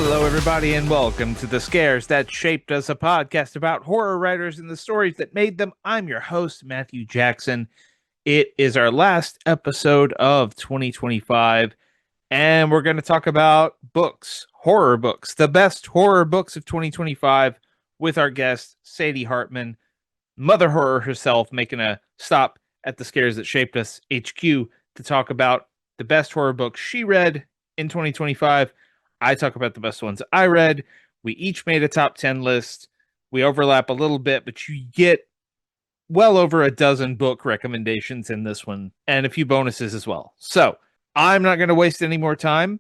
Hello, everybody, and welcome to The Scares That Shaped Us, a podcast about horror writers and the stories that made them. I'm your host, Matthew Jackson. It is our last episode of 2025, and we're going to talk about books, horror books, the best horror books of 2025, with our guest, Sadie Hartmann, Mother Horror herself, making a stop at The Scares That Shaped Us HQ to talk about the best horror books she read in 2025. I talk about the best ones I read. We each made a top 10 list. We overlap a little bit, but you get well over a dozen book recommendations in this one and a few bonuses as well. So I'm not going to waste any more time.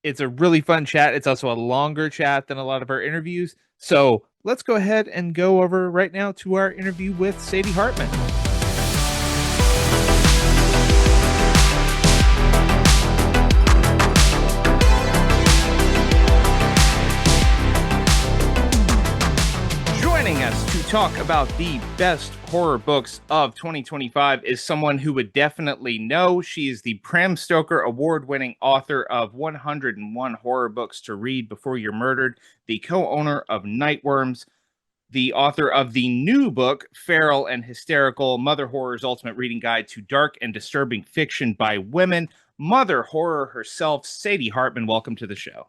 It's a really fun chat. It's also a longer chat than a lot of our interviews. So let's go ahead and go over right now to our interview with Sadie Hartmann. Joining us to talk about the best horror books of 2025 is someone who would definitely know. She is the Bram Stoker award-winning author of 101 Horror Books to Read Before You're Murdered, the co-owner of Nightworms, the author of the new book, Feral and Hysterical, Mother Horror's Ultimate Reading Guide to Dark and Disturbing Fiction by Women. Mother Horror herself, Sadie Hartmann, welcome to the show.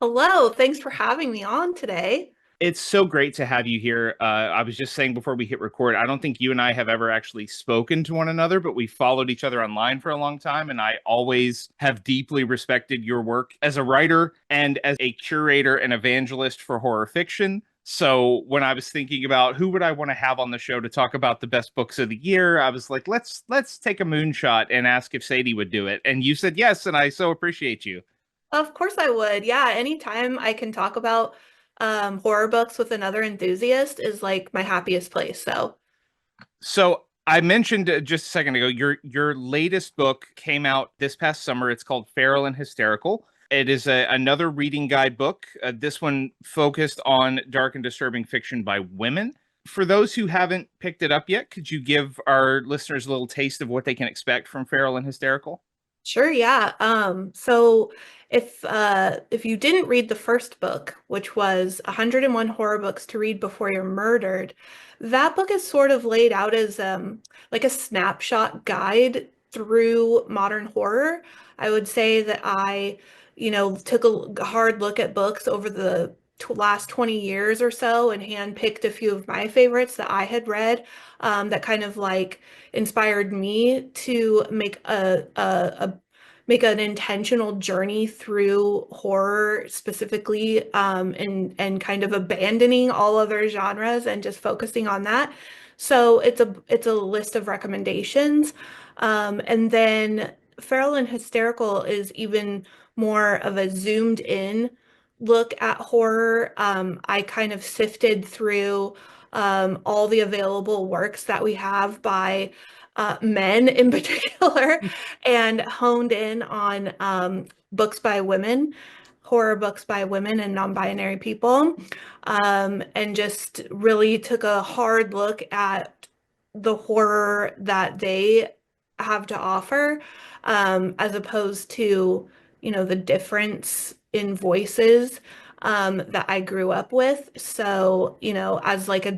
Hello, thanks for having me on today. It's so great to have you here. I was just saying before we hit record, I don't think you and I have ever actually spoken to one another, but we followed each other online for a long time. And I always have deeply respected your work as a writer and as a curator and evangelist for horror fiction. So when I was thinking about who would I want to have on the show to talk about the best books of the year, I was like, let's take a moonshot and ask if Sadie would do it. And you said yes, and I so appreciate you. Of course I would. Yeah, anytime I can talk about horror books with another enthusiast is like my happiest place. So I mentioned just a second ago, your latest book came out this past summer. It's called Feral and Hysterical. It is another reading guide book. This one focused on dark and disturbing fiction by women. For those who haven't picked it up yet, could you give our listeners a little taste of what they can expect from Feral and Hysterical? Sure, yeah. So if you didn't read the first book, which was 101 Horror Books to Read Before You're Murdered, that book is sort of laid out as like a snapshot guide through modern horror. I would say that I took a hard look at books over the last 20 years or so and handpicked a few of my favorites that I had read that kind of like inspired me to make an intentional journey through horror specifically, and kind of abandoning all other genres and just focusing on that. So it's a list of recommendations. And then Feral and Hysterical is even more of a zoomed in look at horror. I kind of sifted through all the available works that we have by men in particular and honed in on books by women, horror books by women and non-binary people, and just really took a hard look at the horror that they have to offer, as opposed to, the difference in voices that I grew up with. So, as like a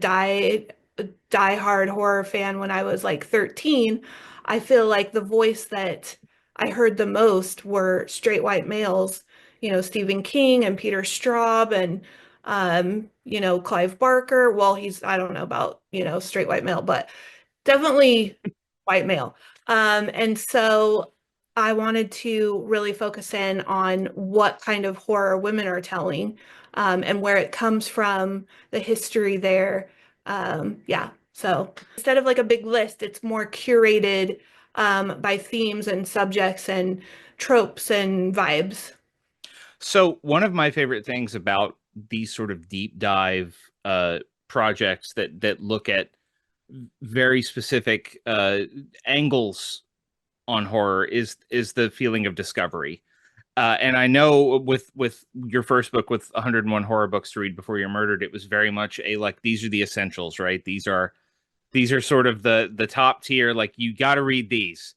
die-hard horror fan when I was like 13, I feel like the voice that I heard the most were straight white males, Stephen King and Peter Straub and Clive Barker. Well, I don't know about, straight white male, but definitely white male. And so I wanted to really focus in on what kind of horror women are telling, and where it comes from, the history there. Yeah. So instead of like a big list, it's more curated by themes and subjects and tropes and vibes. So one of my favorite things about these sort of deep dive projects that look at very specific angles on horror is the feeling of discovery. And I know with your first book, with 101 Horror Books to Read Before You're Murdered, it was very much a like, these are the essentials, right? These are sort of the top tier, like, you got to read these.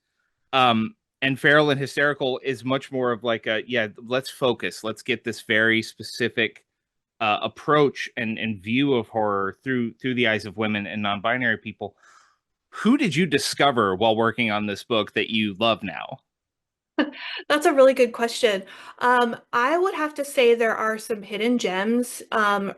And Feral and Hysterical is much more of like a, yeah, let's focus, let's get this very specific approach and view of horror through the eyes of women and non-binary people. Who did you discover while working on this book that you love now? That's a really good question. I would have to say there are some hidden gems,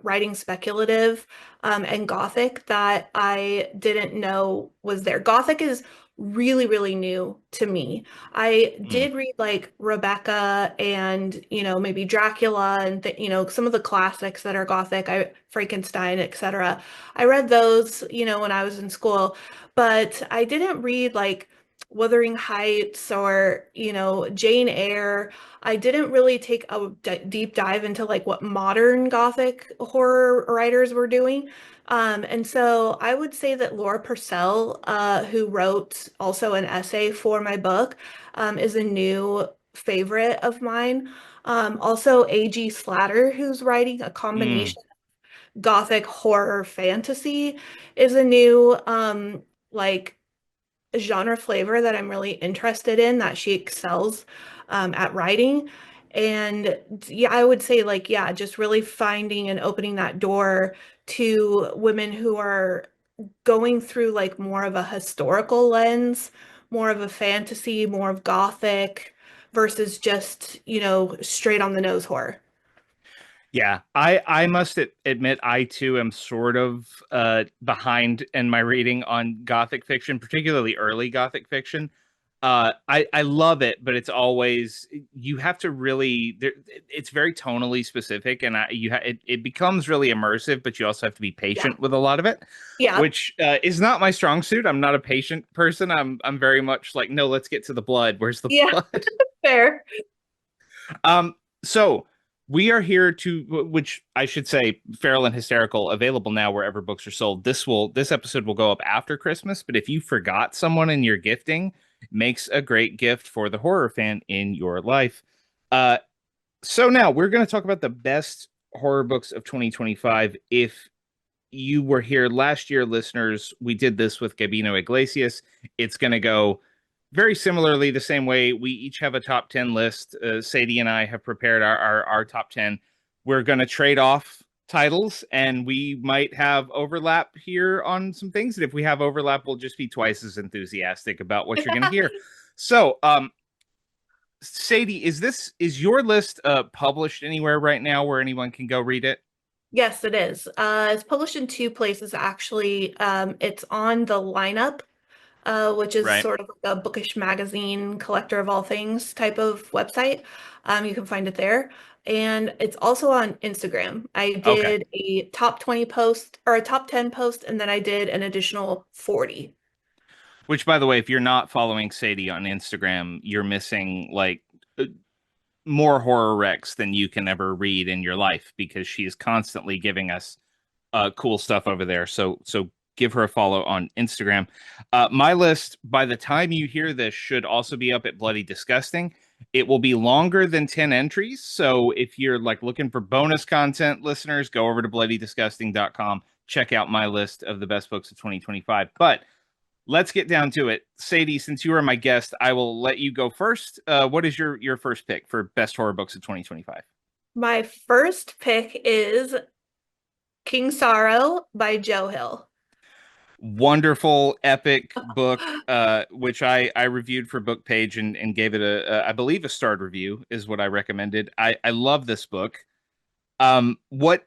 writing speculative, and Gothic that I didn't know was there. Gothic is really, really new to me. I Mm. did read like Rebecca and, maybe Dracula and some of the classics that are Gothic, Frankenstein, etc. I read those, when I was in school, but I didn't read like Wuthering Heights or, Jane Eyre. I didn't really take a deep dive into like what modern Gothic horror writers were doing. And so I would say that Laura Purcell, who wrote also an essay for my book, is a new favorite of mine. Also, A.G. Slatter, who's writing a Mm. combination Gothic horror fantasy, is a new like genre flavor that I'm really interested in that she excels at writing. And yeah, I would say like, yeah, just really finding and opening that door to women who are going through like more of a historical lens, more of a fantasy, more of gothic versus just, straight on the nose horror. Yeah, I must admit I too am sort of behind in my reading on Gothic fiction, particularly early Gothic fiction. I love it, but it's always you have to really there, it's very tonally specific, and it becomes really immersive, but you also have to be Yeah. patient with a lot of it, Yeah. which is not my strong suit. I'm not a patient person. I'm very much like, no, let's get to the blood. Where's the Yeah. blood? Fair. So we are here to, which I should say, Feral and Hysterical available now wherever books are sold. This episode will go up after Christmas, but if you forgot someone in your gifting, makes a great gift for the horror fan in your life. Uh, so now we're going to talk about the best horror books of 2025. If you were here last year, listeners, we did this with Gabino Iglesias. It's going to go very similarly the same way. We each have a top 10 list. Sadie and I have prepared our top 10. We're going to trade off titles and we might have overlap here on some things. And if we have overlap, we'll just be twice as enthusiastic about what you're going to hear. So, Sadie, is your list published anywhere right now where anyone can go read it? Yes, it is. It's published in two places, actually. It's on the lineup, which is Right. sort of like a bookish magazine, collector of all things type of website. You can find it there. And it's also on Instagram. I Okay. did a top 20 post or a top 10 post, and then I did an additional 40. Which, by the way, if you're not following Sadie on Instagram, you're missing like more horror recs than you can ever read in your life because she is constantly giving us cool stuff over there. So give her a follow on Instagram. My list, by the time you hear this, should also be up at Bloody Disgusting. It will be longer than 10 entries. So if you're like looking for bonus content, listeners, go over to bloodydisgusting.com. Check out my list of the best books of 2025. But let's get down to it. Sadie, since you are my guest, I will let you go first. What is your first pick for best horror books of 2025? My first pick is King Sorrow by Joe Hill. Wonderful, epic book, which I reviewed for Book Page and gave it I believe a starred review is what I recommended. I love this book. What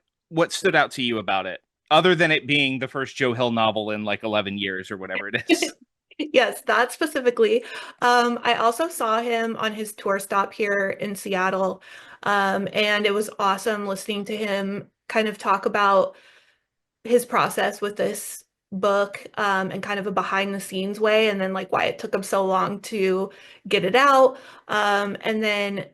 stood out to you about it, other than it being the first Joe Hill novel in like 11 years or whatever it is? Yes, that specifically. I also saw him on his tour stop here in Seattle, and it was awesome listening to him kind of talk about his process with this book, and kind of a behind the scenes way, and then like why it took him so long to get it out. And then,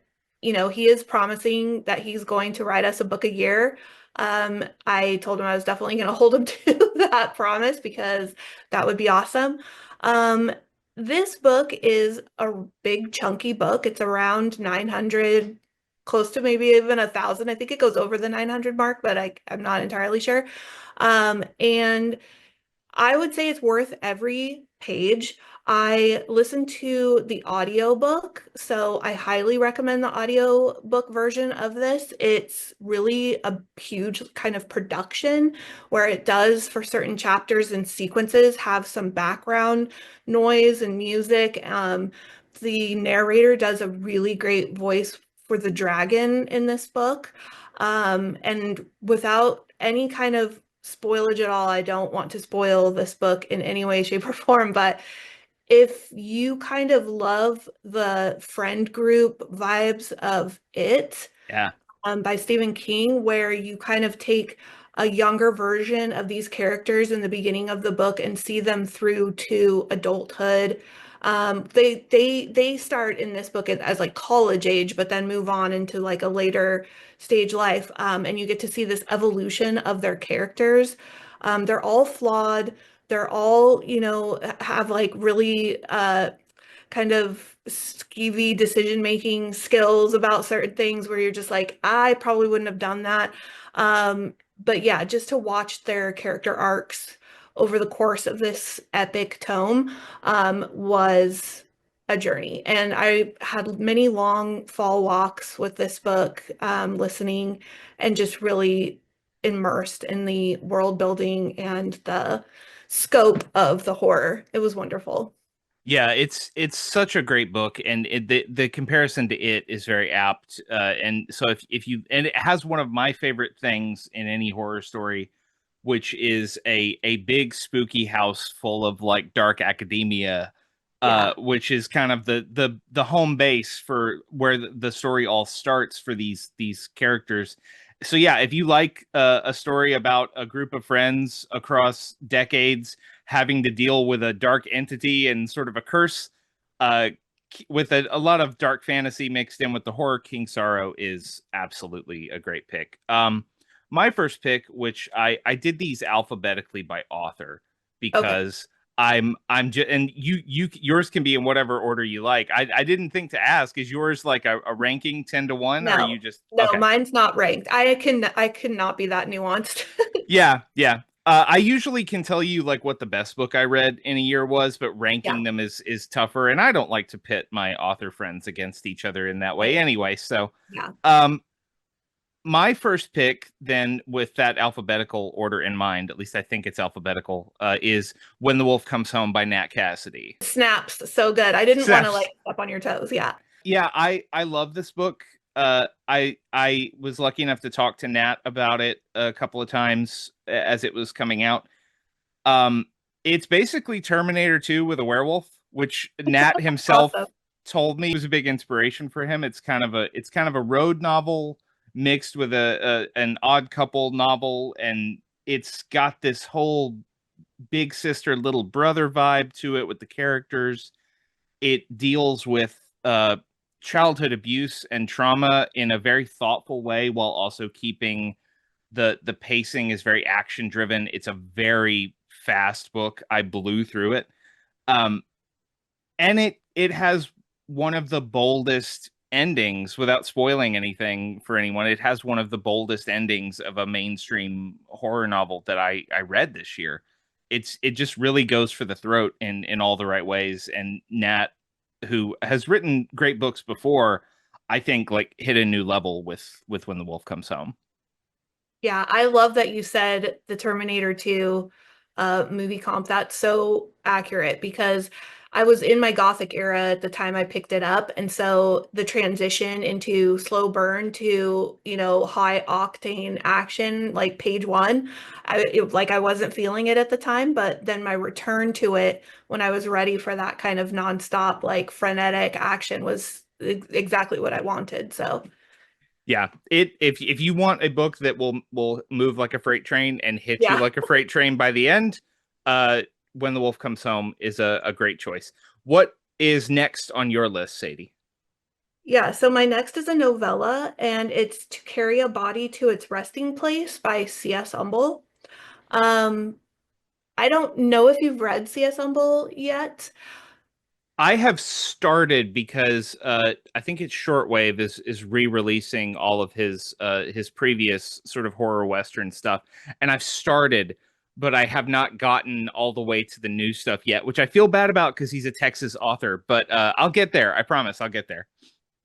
he is promising that he's going to write us a book a year. I told him I was definitely going to hold him to that promise because that would be awesome. Um, this book is a big chunky book. It's around 900, close to maybe even 1,000. I think it goes over the 900 mark, but I'm not entirely sure. And I would say it's worth every page. I listened to the audiobook, so I highly recommend the audiobook version of this. It's really a huge kind of production where it does, for certain chapters and sequences, have some background noise and music. The narrator does a really great voice for the dragon in this book. And without any kind of spoilage at all, I don't want to spoil this book in any way, shape, or form, but if you kind of love the friend group vibes of It, Yeah. by Stephen King, where you kind of take a younger version of these characters in the beginning of the book and see them through to adulthood. They start in this book as like college age, but then move on into like a later stage life, and you get to see this evolution of their characters. They're all flawed. They're all, have like really kind of skeevy decision making skills about certain things where you're just like, I probably wouldn't have done that. But yeah, just to watch their character arcs over the course of this epic tome was a journey. And I had many long fall walks with this book, listening and just really immersed in the world building and the scope of the horror. It was wonderful. Yeah, it's such a great book, and the comparison to it is very apt. And so if you and it has one of my favorite things in any horror story, which is a big spooky house full of like dark academia, Yeah. which is kind of the home base for where the story all starts for these characters. So yeah, if you like a story about a group of friends across decades having to deal with a dark entity and sort of a curse, uh, with a lot of dark fantasy mixed in with the horror, King Sorrow is absolutely a great pick. My first pick, which I did these alphabetically by author Okay. because I'm just, and yours can be in whatever order you like. I didn't think to ask, is yours like a ranking 10 to 1, or are you No, just no, okay? mine's not ranked. I could not be that nuanced. Yeah, yeah. I usually can tell you like what the best book I read in a year was, but Yeah, ranking them is tougher, and I don't like to pit my author friends against each other in that way right. anyway. So, Yeah. um, my first pick, then, with that alphabetical order in mind, at least I think it's alphabetical, is "When the Wolf Comes Home" by Nat Cassidy. Snaps, so good. I didn't want to Snaps. like step on your toes. Yeah. Yeah, I love this book. I was lucky enough to talk to Nat about it a couple of times as it was coming out. Um, it's basically Terminator 2 with a werewolf, which Nat himself Awesome. told me was a big inspiration for him. It's kind of a road novel mixed with a an odd couple novel, and it's got this whole big sister little brother vibe to it with the characters. It deals with childhood abuse and trauma in a very thoughtful way while also keeping the pacing is very action driven. It's a very fast book. I blew through it. Um, and it has one of the boldest endings without spoiling anything for anyone. It has one of the boldest endings of a mainstream horror novel that I read this year. It just really goes for the throat in all the right ways. And Nat, who has written great books before, I think like hit a new level with When the Wolf Comes Home. Yeah, I love that you said the Terminator 2 movie comp. That's so accurate because I was in my Gothic era at the time I picked it up. And so the transition into slow burn to, high octane action, like page one, I wasn't feeling it at the time, but then my return to it when I was ready for that kind of nonstop, like frenetic action was exactly what I wanted. So, Yeah, it if you want a book that will move like a freight train and hit you yeah. like a freight train by the end, When the Wolf Comes Home is a great choice. What is next on your list, Sadie? Yeah, so my next is a novella, and it's To Carry a Body to Its Resting Place by C.S. Umble. Um, I don't know if you've read C.S. Umble yet. I have started because I think it's Shortwave is re-releasing all of his previous sort of horror western stuff, and I've started, but I have not gotten all the way to the new stuff yet, which I feel bad about because he's a Texas author. But I'll get there. I promise I'll get there.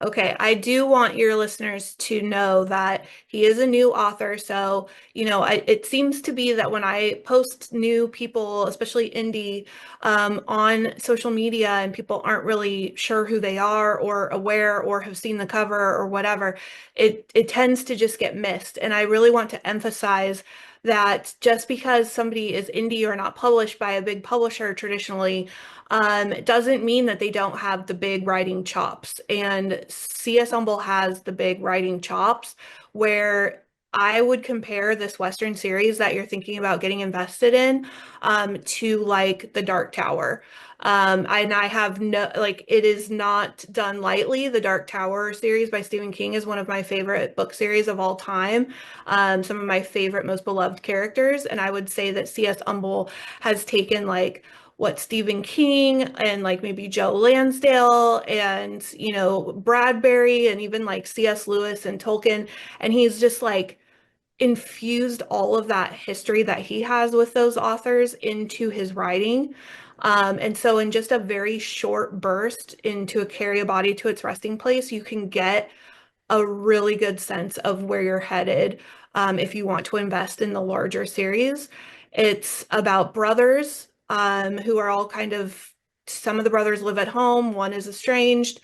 Okay, I do want your listeners to know that he is a new author. So, it seems to be that when I post new people, especially indie, on social media and people aren't really sure who they are or aware or have seen the cover or whatever, it tends to just get missed. And I really want to emphasize that just because somebody is indie or not published by a big publisher traditionally, it doesn't mean that they don't have the big writing chops. And C.S. Humble has the big writing chops where I would compare this Western series that you're thinking about getting invested in to like The Dark Tower. And I have no, like, it is not done lightly. The Dark Tower series by Stephen King is one of my favorite book series of all time. Some of my favorite, most beloved characters. And I would say that C.S. Humble has taken like what Stephen King and like maybe Joe Lansdale and Bradbury and even like C.S. Lewis and Tolkien, and he's just like infused all of that history that he has with those authors into his writing. And so in just a very short burst into a Carry a Body to Its Resting Place, you can get a really good sense of where you're headed if you want to invest in the larger series. It's about brothers who are all kind of, some of the brothers live at home, one is estranged,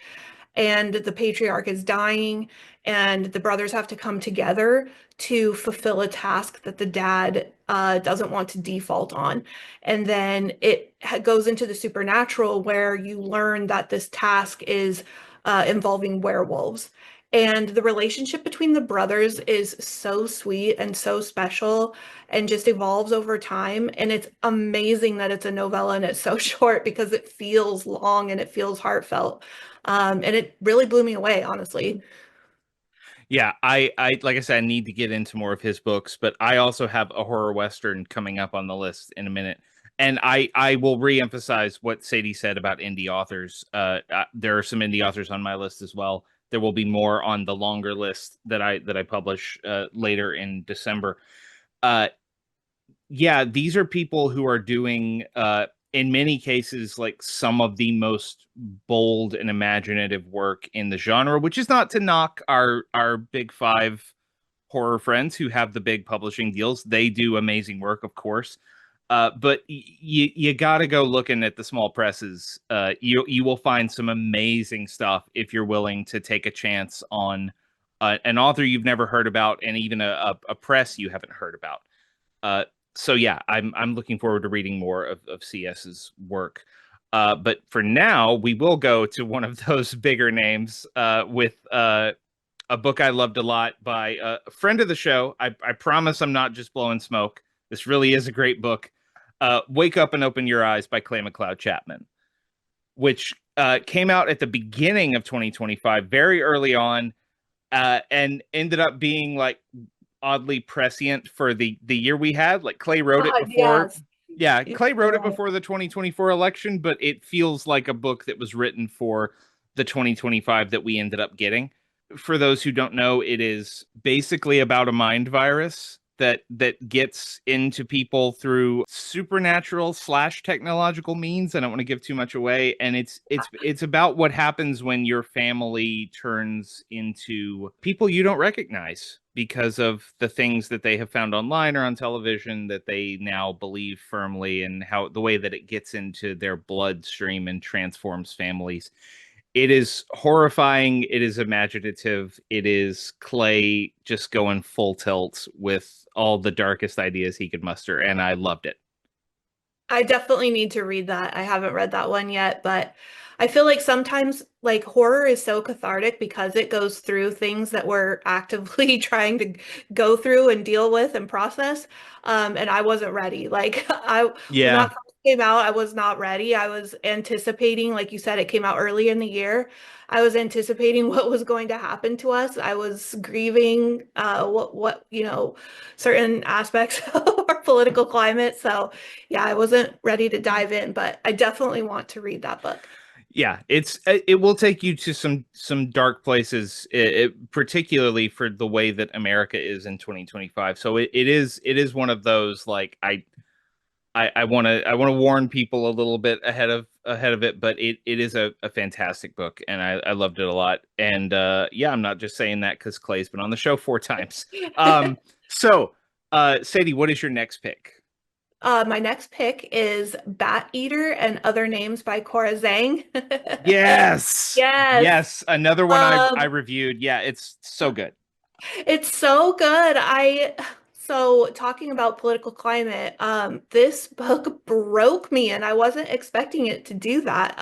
and the patriarch is dying, and the brothers have to come together to fulfill a task that the dad doesn't want to default on. And then it goes into the supernatural where you learn that this task is involving werewolves. And the relationship between the brothers is so sweet and so special and just evolves over time. And it's amazing that it's a novella and it's so short because it feels long and it feels heartfelt. And it really blew me away, honestly. Yeah, I like I said, I need to get into more of his books, but I also have a horror western coming up on the list in a minute. And I will reemphasize what Sadie said about indie authors. There are some indie authors on my list as well. There will be more on the longer list that I publish later in December. Uh, yeah, these are people who are doing, in many cases, like some of the most bold and imaginative work in the genre, which is not to knock our big five horror friends who have the big publishing deals. They do amazing work, of course. But you got to go looking at the small presses. You will find some amazing stuff if you're willing to take a chance on an author you've never heard about, and even a press you haven't heard about. Uh, so yeah, I'm looking forward to reading more of CS's work. But for now, we will go to one of those bigger names with a book I loved a lot by a friend of the show. I promise I'm not just blowing smoke. This really is a great book. Wake Up and Open Your Eyes by Clay McLeod Chapman, which came out at the beginning of 2025, very early on, and ended up being like oddly prescient for the year we had. Like Clay wrote it God, before. yes. Yeah, You're Clay wrote it right. before the 2024 election, but it feels like a book that was written for the 2025 that we ended up getting. For those who don't know, it is basically about a mind virus that gets into people through supernatural slash technological means. I don't want to give too much away, and it's about what happens when your family turns into people you don't recognize because of the things that they have found online or on television that they now believe firmly, and how the way that it gets into their bloodstream and transforms families. It is horrifying. It is imaginative. It is Clay just going full tilt with all the darkest ideas he could muster, and I loved it. I definitely need to read that. I haven't read that one yet, but I feel like sometimes like horror is so cathartic because it goes through things that we're actively trying to go through and deal with and process. And I wasn't ready. Like when Yeah. that first came out, I was not ready. I was anticipating, like you said, it came out early in the year. I was anticipating what was going to happen to us. I was grieving what certain aspects of our political climate. So yeah, I wasn't ready to dive in, but I definitely want to read that book. Yeah, it will take you to some dark places, particularly for the way that America is in 2025. So it is one of those like I want to warn people a little bit ahead of it, but it is a fantastic book, and I loved it a lot. And yeah, I'm not just saying that because Clay's been on the show 4 times. So Sadie, what is your next pick? My next pick is Bat Eater and Other Names by Cora Zhang. Yes. Yes. Yes, another one I Um, reviewed. Yeah, it's so good. it's so good. So talking about political climate, this book broke me and I wasn't expecting it to do that.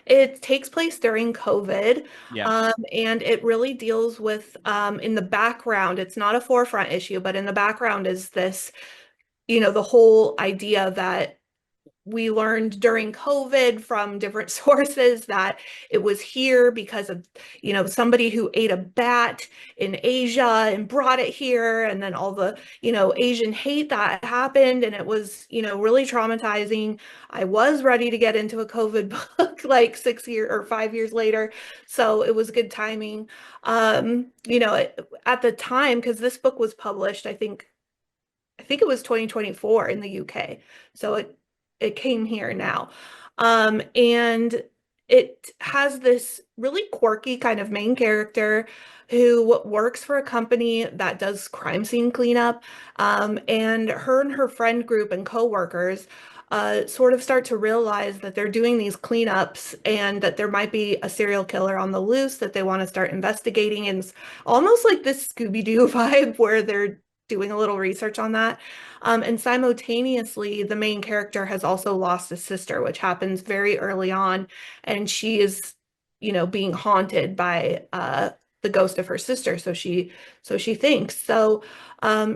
It takes place during COVID, Yeah. and it really deals with in the background, it's not a forefront issue, but in the background is this, the whole idea that we learned during COVID from different sources that it was here because of, somebody who ate a bat in Asia and brought it here. And then all the, Asian hate that happened. And it was, really traumatizing. I was ready to get into a COVID book like 6 years or 5 years later. So it was good timing. At the time, because this book was published, I think it was 2024 in the UK. So it came here now. And it has this really quirky kind of main character who works for a company that does crime scene cleanup. And her friend group and coworkers sort of start to realize that they're doing these cleanups and that there might be a serial killer on the loose that they want to start investigating. And it's almost like this Scooby-Doo vibe where they're doing a little research on that. And simultaneously, the main character has also lost a sister, which happens very early on, and she is, being haunted by the ghost of her sister. So she thinks. So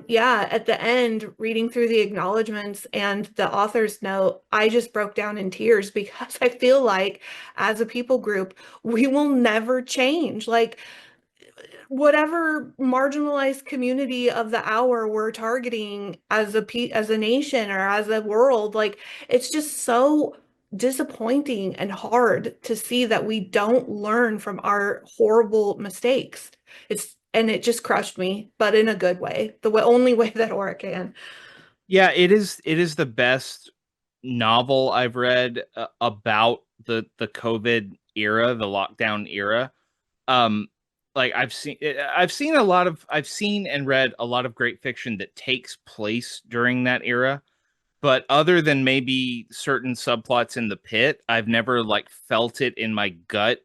yeah, at the end, reading through the acknowledgments and the author's note, I just broke down in tears because I feel like as a people group, we will never change. Like whatever marginalized community of the hour we're targeting as a nation or as a world, like it's just so disappointing and hard to see that we don't learn from our horrible mistakes. It just crushed me, but in a good way, only way that horror can. Yeah, it is the best novel I've read about the COVID era, the lockdown era. Um, like I've seen and read a lot of great fiction that takes place during that era, but other than maybe certain subplots in the pit, I've never like felt it in my gut.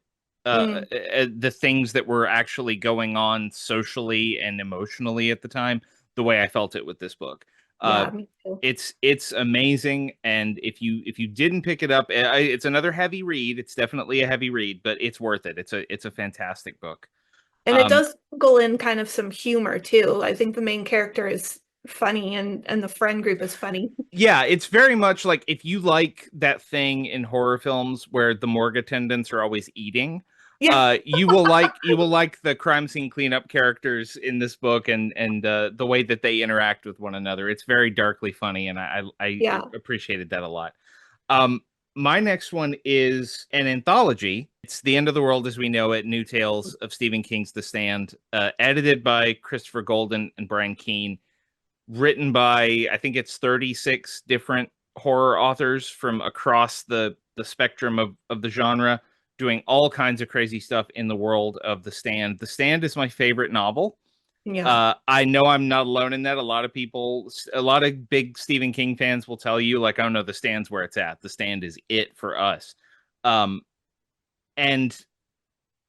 Mm, The things that were actually going on socially and emotionally at the time, the way I felt it with this book. Uh, yeah, me too. it's amazing, and if you didn't pick it up, it's another heavy read. It's definitely a heavy read, but it's worth it. It's a fantastic book. And it Um, does go in kind of some humor too. I think the main character is funny and the friend group is funny. yeah, it's very much like if you like that thing in horror films where the morgue attendants are always eating, Yeah, you will like the crime scene cleanup characters in this book and the way that they interact with one another. It's very darkly funny, and I yeah. appreciated that a lot. Um, my next one is an anthology. It's The End of the World as We Know It: New Tales of Stephen King's The Stand, edited by Christopher Golden and Brian Keene, written by I think it's 36 different horror authors from across the spectrum of the genre, doing all kinds of crazy stuff in the world of The Stand. The Stand is my favorite novel. Yeah. I know I'm not alone in that. A lot of people, a lot of big Stephen King fans will tell you, like, oh no, The Stand's where it's at. The Stand is it for us. Um, and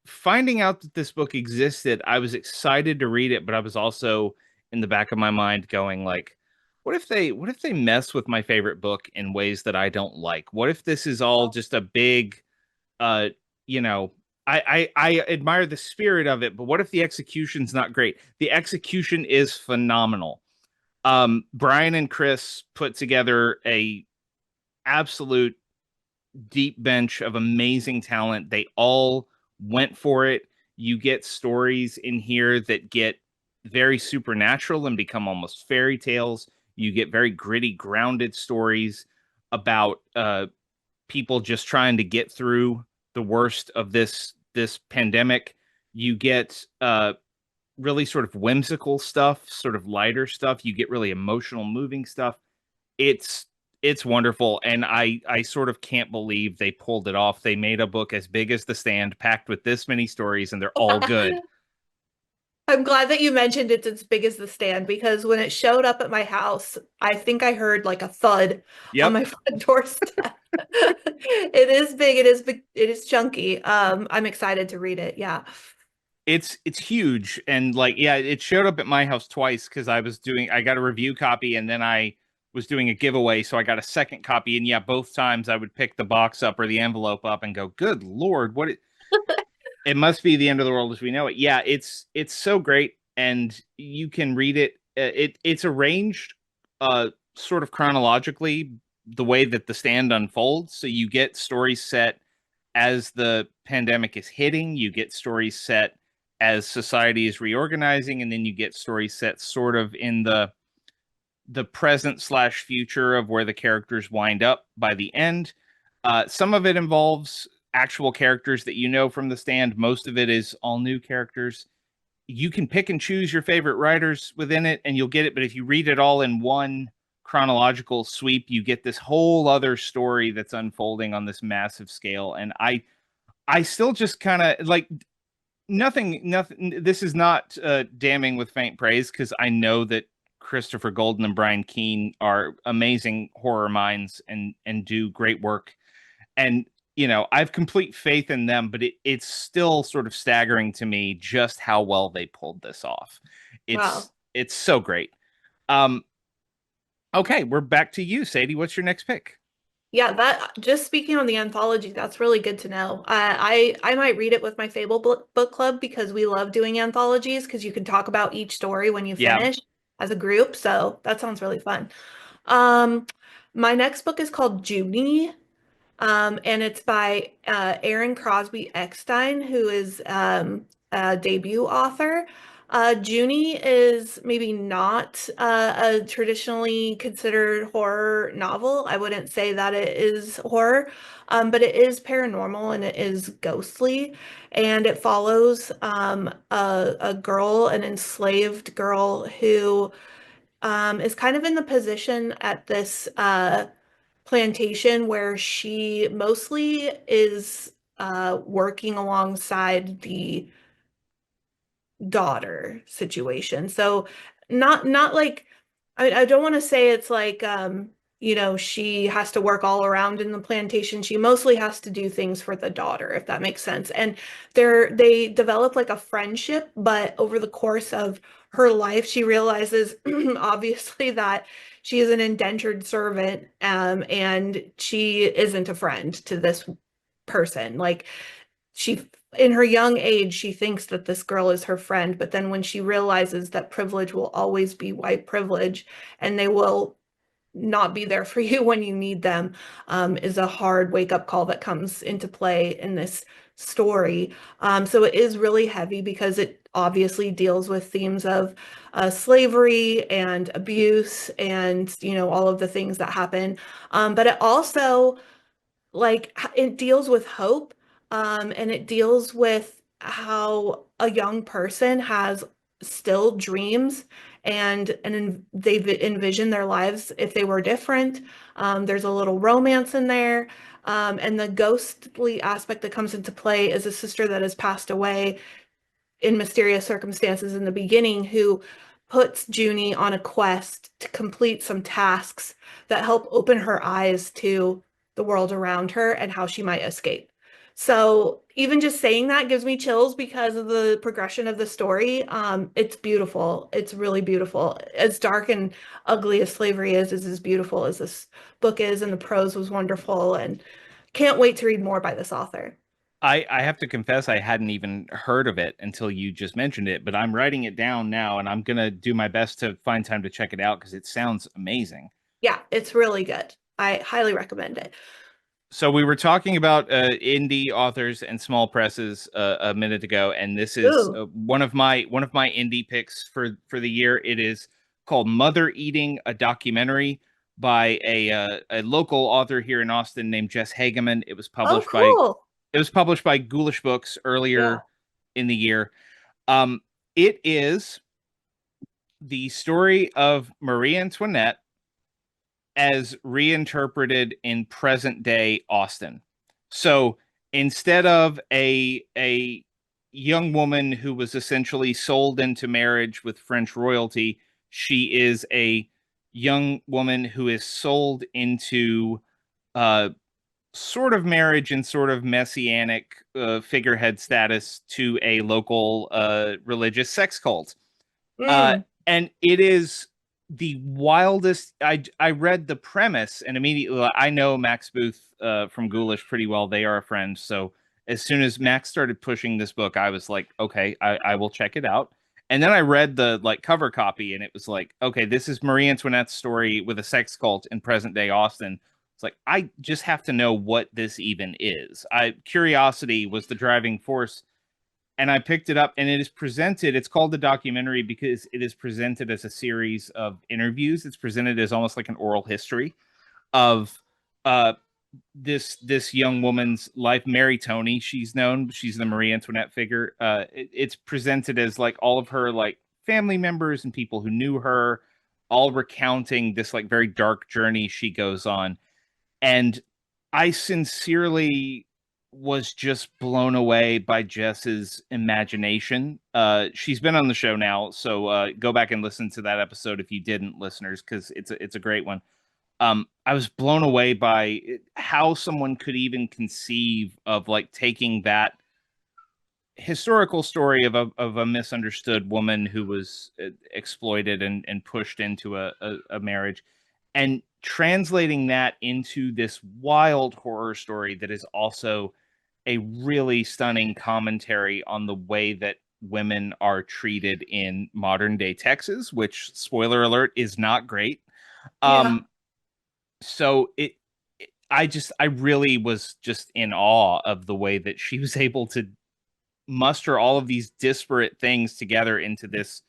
finding out that this book existed, I was excited to read it, but I was also in the back of my mind going like, what if they mess with my favorite book in ways that I don't like? What if this is all just a big uh you know, I admire the spirit of it, but what if the execution's not great? The execution is phenomenal. Brian and Chris put together a absolute deep bench of amazing talent. They all went for it. You get stories in here that get very supernatural and become almost fairy tales. You get very gritty, grounded stories about people just trying to get through the worst of this pandemic. You get really sort of whimsical stuff, sort of lighter stuff. You get really emotional, moving stuff. It's it's wonderful, and I sort of can't believe they pulled it off. They made a book as big as The Stand, packed with this many stories, and they're all good. I'm glad that you mentioned it's as big as the stand because when it showed up at my house, I think I heard like a thud on Yep. my front doorstep. It is big, it is big, it is chunky. I'm excited to read it. Yeah. It's huge, and like, yeah, it showed up at my house twice because I got a review copy, and then I was doing a giveaway, so I got a second copy, and yeah, both times I would pick the box up or the envelope up and go, good Lord, it must be the end of the world as we know it. Yeah, it's so great, and you can read it. It's arranged sort of chronologically the way that The Stand unfolds. So you get stories set as the pandemic is hitting, you get stories set as society is reorganizing, and then you get stories set sort of in the present slash future of where the characters wind up by the end. Some of it involves actual characters that you know from The Stand. Most of it is all new characters. You can pick and choose your favorite writers within it, and you'll get it. But if you read it all in one chronological sweep, you get this whole other story that's unfolding on this massive scale. And I still just kind of like nothing. This is not damning with faint praise because I know that Christopher Golden and Brian Keene are amazing horror minds and do great work. And I have complete faith in them, but it's still sort of staggering to me just how well they pulled this off. Wow. It's so great. Um, okay, we're back to you, Sadie. What's your next pick? Yeah, that just speaking on the anthology, that's really good to know. I might read it with my Fable book club because we love doing anthologies because you can talk about each story when you Yeah. finish as a group. So that sounds really fun. Um, my next book is called Junie. And it's by Aaron Crosby Eckstein, who is a debut author. Junie is maybe not a traditionally considered horror novel. I wouldn't say that it is horror, but it is paranormal and it is ghostly. And it follows a girl, an enslaved girl who is kind of in the position at this plantation where she mostly is working alongside the daughter situation. So not like I don't want to say it's like she has to work all around in the plantation. She mostly has to do things for the daughter, if that makes sense. And they develop like a friendship, but over the course of her life, she realizes obviously that she is an indentured servant, and she isn't a friend to this person. Like she in her young age, she thinks that this girl is her friend, but then when she realizes that privilege will always be white privilege and they will not be there for you when you need them, is a hard wake up call that comes into play in this story. So it is really heavy because it obviously deals with themes of slavery and abuse and, all of the things that happen. But it also it deals with hope, and it deals with how a young person has still dreams and they've envisioned their lives if they were different. There's a little romance in there. And the ghostly aspect that comes into play is a sister that has passed away in mysterious circumstances in the beginning who puts Junie on a quest to complete some tasks that help open her eyes to the world around her and how she might escape. So even just saying that gives me chills because of the progression of the story. It's beautiful. It's really beautiful. As dark and ugly as slavery is as beautiful as this book is, and the prose was wonderful. And can't wait to read more by this author. I have to confess I hadn't even heard of it until you just mentioned it, but I'm writing it down now, and I'm gonna do my best to find time to check it out because it sounds amazing. Yeah, it's really good. I highly recommend it. So we were talking about indie authors and small presses a minute ago, and this is Ooh. one of my indie picks for the year. It is called Mother Eating, a documentary by a local author here in Austin named Jess Hageman. Oh, cool. It was published by Ghoulish Books Yeah. earlier in the year. It is the story of Marie Antoinette as reinterpreted in present day Austin. So instead of a young woman who was essentially sold into marriage with French royalty, she is a young woman who is sold into uh, sort of marriage and sort of messianic figurehead status to a local religious sex cult. Uh, Mm. and it is the wildest. I read the premise and immediately I know Max Booth from Ghoulish pretty well. They are a friend. So as soon as Max started pushing this book, I was like, okay, I will check it out. And then I read the like cover copy, and it was like, okay, this is Marie Antoinette's story with a sex cult in present day Austin. It's like I just have to know what this even is. I curiosity was the driving force, and I picked it up, and it is presented. It's called the documentary because it is presented as a series of interviews. It's presented as almost like an oral history of uh, this young woman's life. Mary Tony, she's known. She's the Marie Antoinette figure. It's presented as like all of her like family members and people who knew her, all recounting this like very dark journey she goes on. And I sincerely was just blown away by Jess's imagination. She's been on the show now, so go back and listen to that episode if you didn't, listeners, because it's a great one. I was blown away by how someone could even conceive of like taking that historical story of a misunderstood woman who was exploited and pushed into a marriage, and translating that into this wild horror story that is also a really stunning commentary on the way that women are treated in modern day Texas, which, spoiler alert, is not great. Yeah. So I really was just in awe of the way that she was able to muster all of these disparate things together into this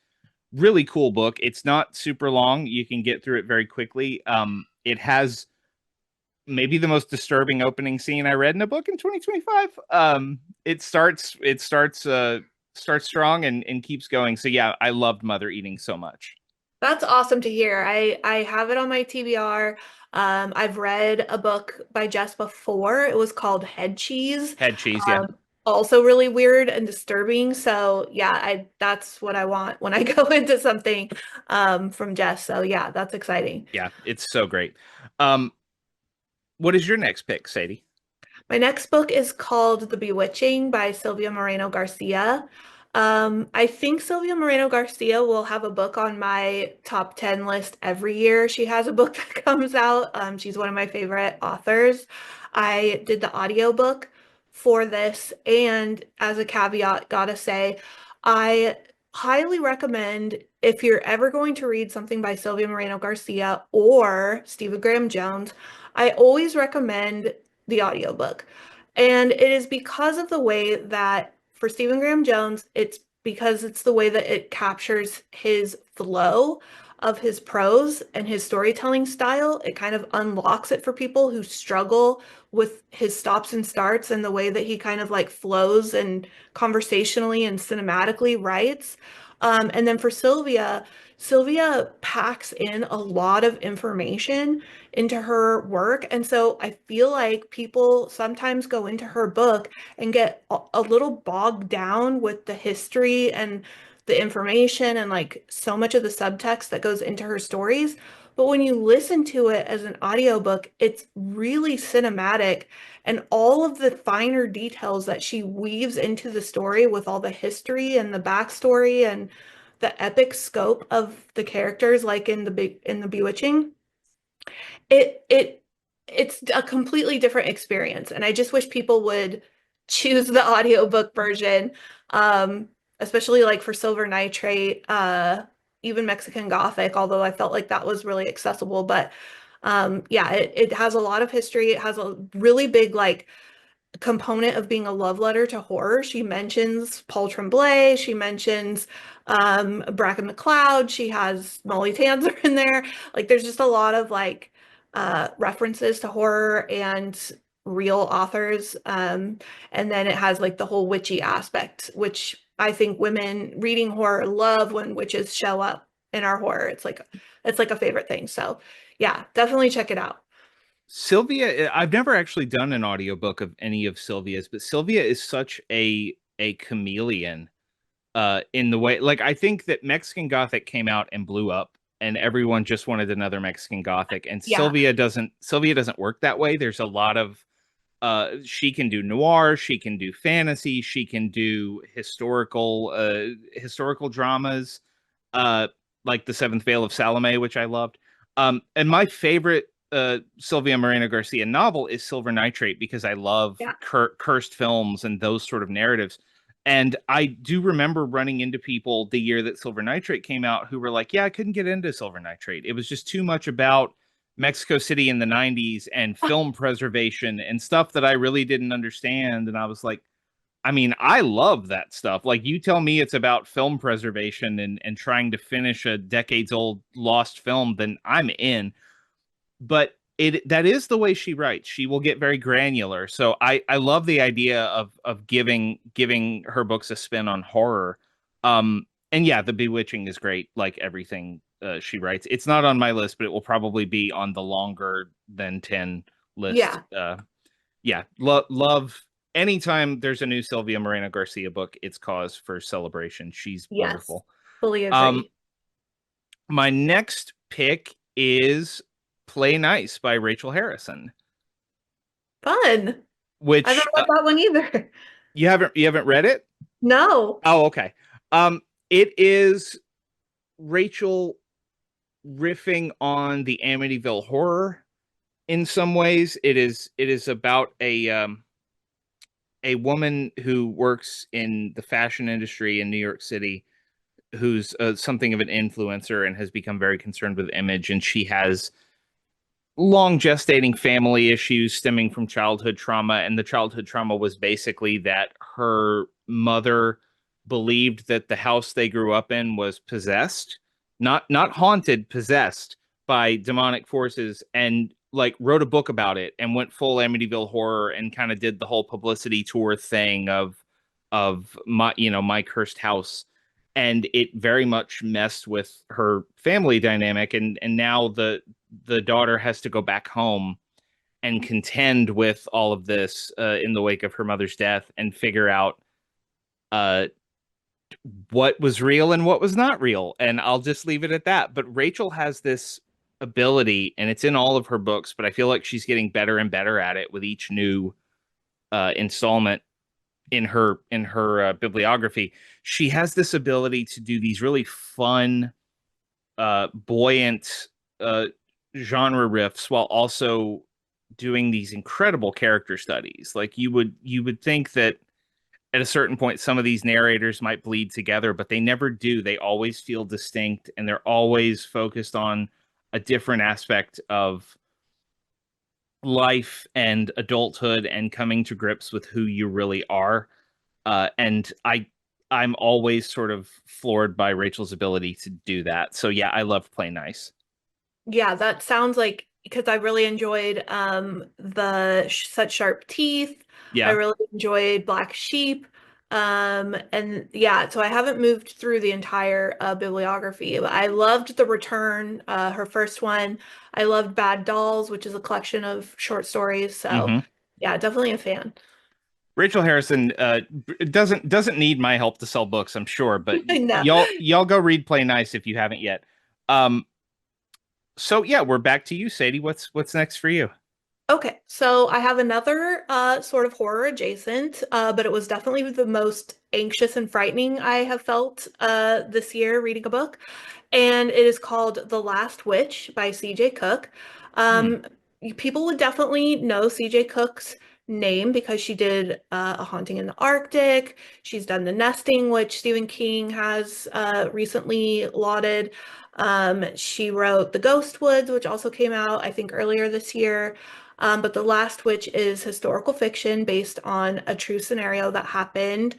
really cool book. It's not super long. You can get through it very quickly. It has maybe the most disturbing opening scene I read in a book in 2025. It starts strong and keeps going. So yeah, I loved Mother Eating so much. That's awesome to hear. I have it on my TBR. I've read a book by Jess before. It was called Head Cheese. Head cheese, yeah. Also really weird and disturbing. So yeah, I that's what I want when I go into something from Jess. So yeah, that's exciting. Yeah, it's so great. Um, what is your next pick, Sadie? My next book is called The Bewitching by Silvia Moreno Garcia. I think Silvia Moreno Garcia will have a book on my top 10 list every year. She has a book that comes out. She's one of my favorite authors. I did the audiobook for this, and as a caveat, gotta say, I highly recommend if you're ever going to read something by Silvia Moreno Garcia or Stephen Graham Jones, I always recommend the audiobook. And it is because of the way that for Stephen Graham Jones, it's because it's the way that it captures his flow of his prose and his storytelling style. It kind of unlocks it for people who struggle with his stops and starts and the way that he kind of like flows and conversationally and cinematically writes. And then for Sylvia, Sylvia packs in a lot of information into her work. And so I feel like people sometimes go into her book and get a little bogged down with the history and the information and like so much of the subtext that goes into her stories. But when you listen to it as an audiobook, it's really cinematic and all of the finer details that she weaves into the story with all the history and the backstory and the epic scope of the characters, like in the Bewitching, it it's a completely different experience. And I just wish people would choose the audiobook version, um, especially like for Silver Nitrate, even Mexican Gothic, although I felt like that was really accessible. But yeah, it has a lot of history. It has a really big like component of being a love letter to horror. She mentions Paul Tremblay, she mentions Bracken McLeod, she has Molly Tanzer in there. Like there's just a lot of like references to horror and real authors. And then it has like the whole witchy aspect, which I think women reading horror love when witches show up. in our horror. It's like a favorite thing. So yeah, definitely check it out. Sylvia, I've never actually done an audiobook of any of Sylvia's, but Sylvia is such a chameleon in the way, like, I think that Mexican Gothic came out and blew up and everyone just wanted another Mexican Gothic, and Yeah. Sylvia doesn't work that way. There's a lot of she can do noir, she can do fantasy, she can do historical dramas, uh like The Seventh Veil of Salome, which I loved. And my favorite Sylvia Moreno Garcia novel is Silver Nitrate, because I love Yeah. cursed films and those sort of narratives. And I do remember running into people the year that Silver Nitrate came out who were like, "Yeah, I couldn't get into Silver Nitrate. It was just too much about Mexico City in the 90s and film preservation and stuff that I really didn't understand." And I was like, I mean, I love that stuff. Like, you tell me it's about film preservation and trying to finish a decades old lost film, then I'm in. But that is the way she writes. She will get very granular. So I love the idea of giving her books a spin on horror. And yeah, The Bewitching is great, like everything she writes. It's not on my list, but it will probably be on the longer than 10 list. Yeah. Yeah, love anytime there's a new Sylvia Moreno Garcia book, it's cause for celebration. She's Yes. wonderful. Fully Um, agree. my next pick is Play Nice by Rachel Harrison, Fun. I haven't which read that one either. you haven't read it? No. Oh, okay. It is Rachel riffing on the Amityville Horror in some ways. It is about a woman who works in the fashion industry in New York City, who's something of an influencer and has become very concerned with image, and she has long gestating family issues stemming from childhood trauma. And the childhood trauma was basically that her mother believed that the house they grew up in was possessed, not haunted, possessed by demonic forces, and like wrote a book about it and went full Amityville Horror and kind of did the whole publicity tour thing of my cursed house. And it very much messed with her family dynamic, and now the daughter has to go back home and contend with all of this in the wake of her mother's death and figure out uh, what was real and what was not real. And I'll just leave it at that. But Rachel has this ability, and it's in all of her books, but I feel like she's getting better and better at it with each new installment in her bibliography. She has this ability to do these really fun, buoyant genre riffs while also doing these incredible character studies. Like, you would think that at a certain point some of these narrators might bleed together, but they never do. They always feel distinct, and they're always focused on a different aspect of life and adulthood and coming to grips with who you really are. And I'm always sort of floored by Rachel's ability to do that. So yeah, I love Play Nice. Yeah, that sounds like because I really enjoyed the Such Sharp Teeth. I Yeah. really enjoyed Black Sheep. And yeah, so I haven't moved through the entire bibliography, but I loved The Return, her first one. I loved Bad Dolls, which is a collection of short stories. So Hmm. yeah, definitely a fan. Rachel Harrison doesn't need my help to sell books, I'm sure, but I know. y'all go read Play Nice if you haven't yet. Um, so yeah, we're back to you, Sadie. What's next for you? Okay, so I have another sort of horror adjacent, but it was definitely the most anxious and frightening I have felt this year reading a book, and it is called The Last Witch by C.J. Cook. Hmm. Um, People would definitely know C.J. Cook's name because she did A Haunting in the Arctic. She's done The Nesting, which Stephen King has recently lauded. She wrote The Ghost Woods, which also came out, I think, earlier this year. But The Last Witch is historical fiction based on a true scenario that happened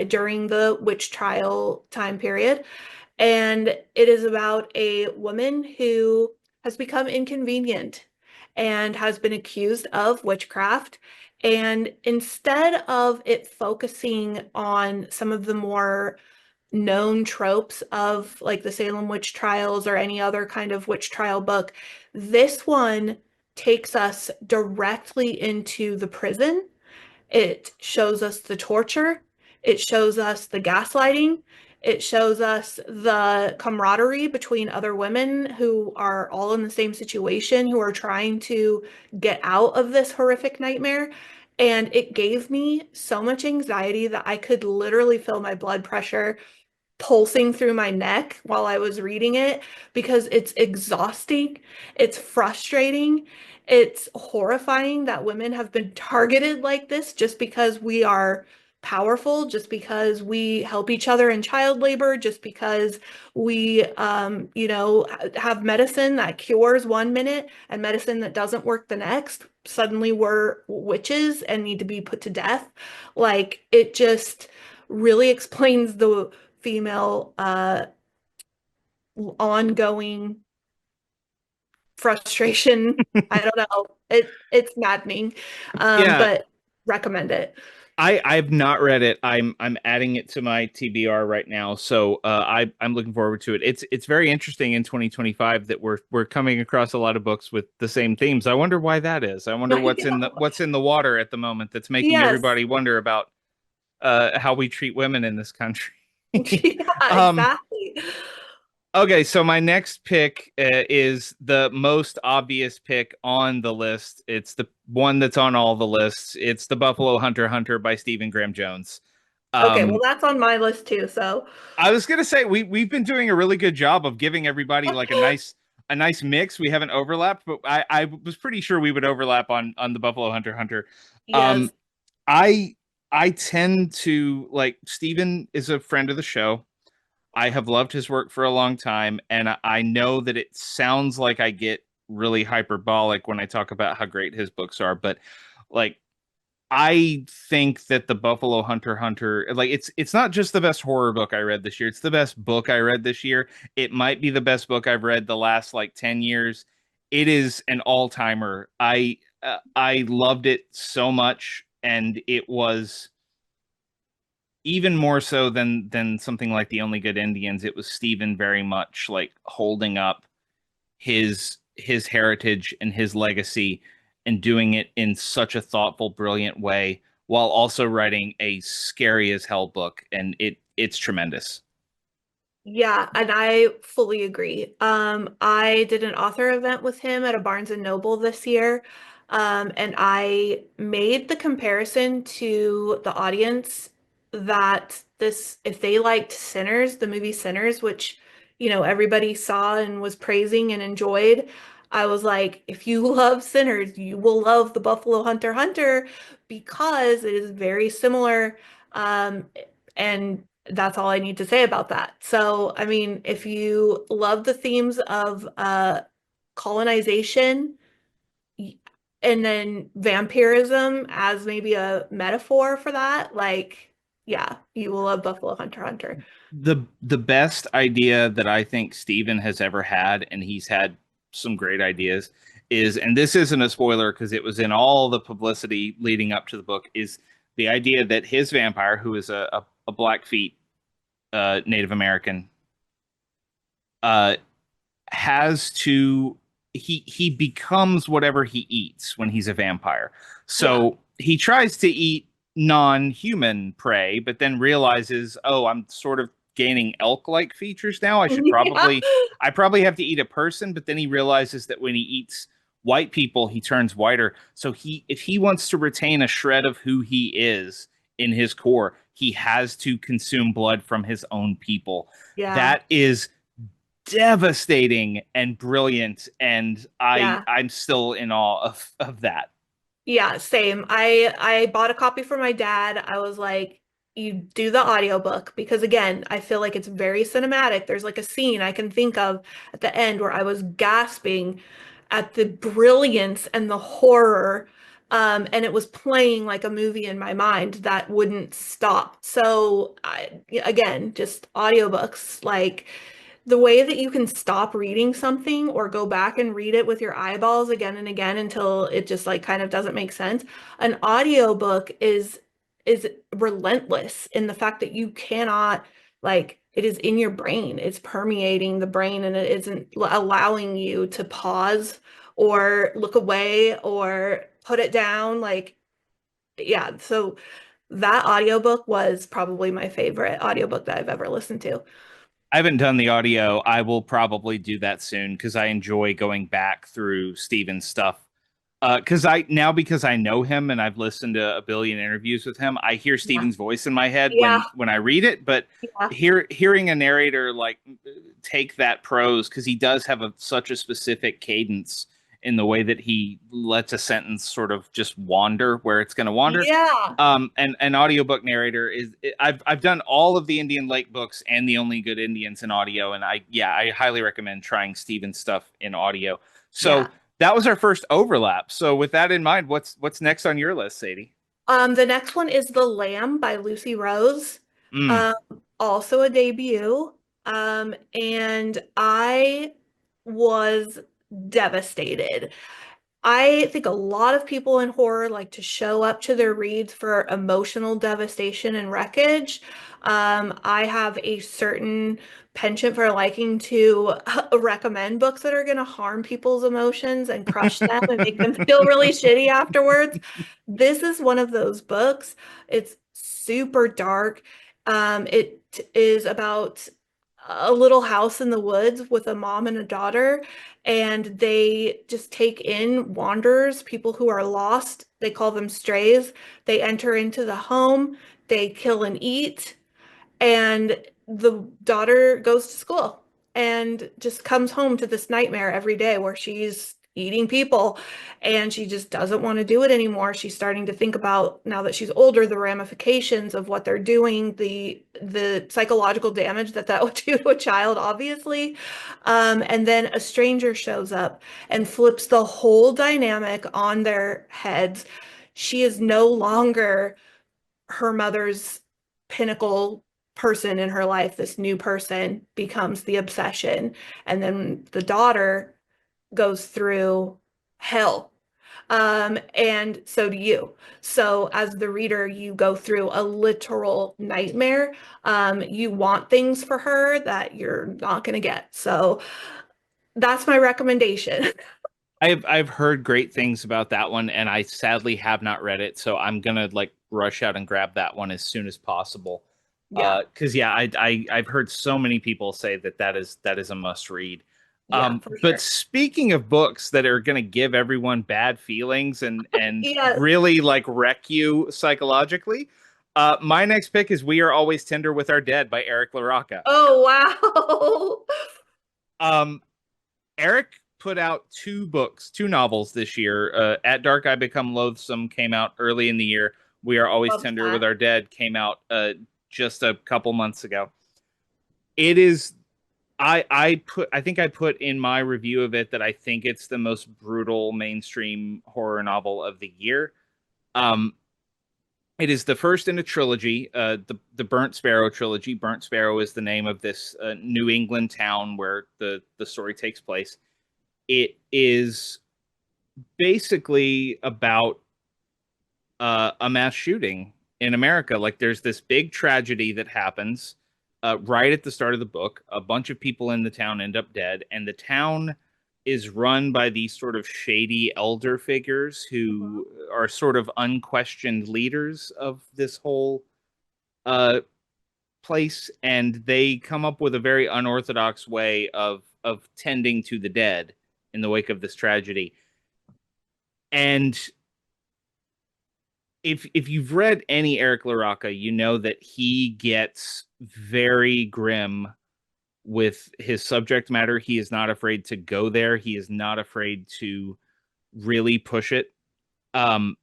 during the witch trial time period. And it is about a woman who has become inconvenient and has been accused of witchcraft. And instead of it focusing on some of the more known tropes of like the Salem witch trials or any other kind of witch trial book. This one takes us directly into the prison. It shows us the torture. It shows us the gaslighting. It shows us the camaraderie between other women who are all in the same situation, who are trying to get out of this horrific nightmare. And it gave me so much anxiety that I could literally feel my blood pressure pulsing through my neck while I was reading it because it's exhausting, it's frustrating, it's horrifying that women have been targeted like this just because we are powerful, just because we help each other in child labor, just because we, have medicine that cures one minute and medicine that doesn't work the next. Suddenly we're witches and need to be put to death. Like it just really explains the female ongoing frustration. I don't know. It's maddening. Yeah, But recommend it. I've not read it. I'm adding it to my TBR right now, so I'm looking forward to it. It's very interesting in 2025 that we're coming across a lot of books with the same themes. I wonder why that is. I wonder I know. what's in the water at the moment that's making Yes. everybody wonder about how we treat women in this country. Yeah, um, exactly. Okay, so my next pick is the most obvious pick on the list. It's the one that's on all the lists. It's The Buffalo Hunter by Stephen Graham Jones. Okay, well Um, that's on my list too, so I was gonna say we've been doing a really good job of giving everybody like a nice mix. We haven't overlapped, but I was pretty sure we would overlap on the Buffalo Hunter. yes. Um, I I tend to like Stephen is a friend of the show. I have loved his work for a long time, and I know that it sounds like I get really hyperbolic when I talk about how great his books are, but like I think that the Buffalo Hunter, like it's not just the best horror book I read this year, it's the best book I read this year. It might be the best book I've read the last like 10 years. It is an all-timer. I loved it so much, and it was even more so than something like The Only Good Indians. It was Stephen very much like holding up his heritage and his legacy and doing it in such a thoughtful, brilliant way while also writing a scary as hell book, and it's tremendous. Yeah, and I fully agree. I did an author event with him at a Barnes and Noble this year, and I made the comparison to the audience that this, if they liked Sinners, the movie Sinners, which, everybody saw and was praising and enjoyed, I was like, if you love Sinners, you will love the Buffalo Hunter because it is very similar. And that's all I need to say about that. So, I mean, if you love the themes of colonization and then vampirism as maybe a metaphor for that, like, yeah, you will love Buffalo Hunter. The best idea that I think Steven has ever had, and he's had some great ideas, is, and this isn't a spoiler because it was in all the publicity leading up to the book, is the idea that his vampire, who is a Blackfeet Native American, uh, has to he becomes whatever he eats when he's a vampire. Yeah. So he tries to eat non-human prey, but then realizes, oh, I'm sort of gaining elk-like features now. Yeah. I probably have to eat a person, but then he realizes that when he eats white people, he turns whiter. So if he wants to retain a shred of who he is in his core, he has to consume blood from his own people. Yeah. That is devastating and brilliant, and Yeah. I'm still in awe of that. Yeah, same. I bought a copy for my dad. I was like, you do the audiobook because again, I feel like it's very cinematic. There's like a scene I can think of at the end where I was gasping at the brilliance and the horror. And it was playing like a movie in my mind that wouldn't stop. So again, just audiobooks, like the way that you can stop reading something or go back and read it with your eyeballs again and again until it just like kind of doesn't make sense. An audiobook is relentless in the fact that you cannot like it is in your brain. It's permeating the brain and it isn't allowing you to pause or look away or put it down. Like, yeah, so that audiobook was probably my favorite audiobook that I've ever listened to. I haven't done the audio. I will probably do that soon because I enjoy going back through Steven's stuff. Because I know him and I've listened to a billion interviews with him, I hear Yeah. Steven's voice in my head Yeah. when I read it. But Yeah. hearing a narrator like take that prose, because he does have such a specific cadence in the way that he lets a sentence sort of just wander where it's going to wander. Yeah. And an audiobook narrator I've done all of the Indian Lake books and the Only Good Indians in audio, and I highly recommend trying Steven's stuff in audio. Yeah. So that was our first overlap. So with that in mind, what's next on your list, Sadie? The next one is The Lamb by Lucy Rose. Mm. Um, Also a debut. And I was devastated. I think a lot of people in horror like to show up to their reads for emotional devastation and wreckage. I have a certain penchant for liking to recommend books that are going to harm people's emotions and crush them and make them feel really shitty afterwards. This is one of those books. It's super dark. It is about a little house in the woods with a mom and a daughter, and they just take in wanderers, people who are lost. They call them strays. They enter into the home, they kill and eat, and the daughter goes to school and just comes home to this nightmare every day where she's eating people and she just doesn't want to do it anymore. She's starting to think about, now that she's older, the ramifications of what they're doing, the psychological damage that that would do to a child, obviously. And then a stranger shows up and flips the whole dynamic on their heads. She is no longer her mother's pinnacle person in her life. This new person becomes the obsession. And then the daughter goes through hell. And so do you. So as the reader, you go through a literal nightmare. You want things for her that you're not going to get. So that's my recommendation. I've heard great things about that one, and I sadly have not read it, so I'm gonna like rush out and grab that one as soon as possible. Yeah, Because yeah, I've heard so many people say that that is a must read. yeah, for But sure. speaking of books that are gonna give everyone bad feelings and Yes. really like wreck you psychologically, my next pick is "We Are Always Tender with Our Dead" by Eric LaRocca. Oh, wow. Um, Eric put out two novels this year. At Dark I Become Loathsome came out early in the year. We Are Always Love Tender with that. Our Dead came out just a couple months ago. It is I think I put in my review of it that I think it's the most brutal mainstream horror novel of the year. Um, it is the first in a trilogy, the Burnt Sparrow trilogy. Burnt Sparrow is the name of this New England town where the story takes place. It is basically about a mass shooting in America. Like there's this big tragedy that happens right at the start of the book. A bunch of people in the town end up dead, and the town is run by these sort of shady elder figures who are sort of unquestioned leaders of this whole uh, place, and they come up with a very unorthodox way of tending to the dead in the wake of this tragedy. And if you've read any Eric LaRocca, you know that he gets very grim with his subject matter. He is not afraid to go there. He is not afraid to really push it. Um,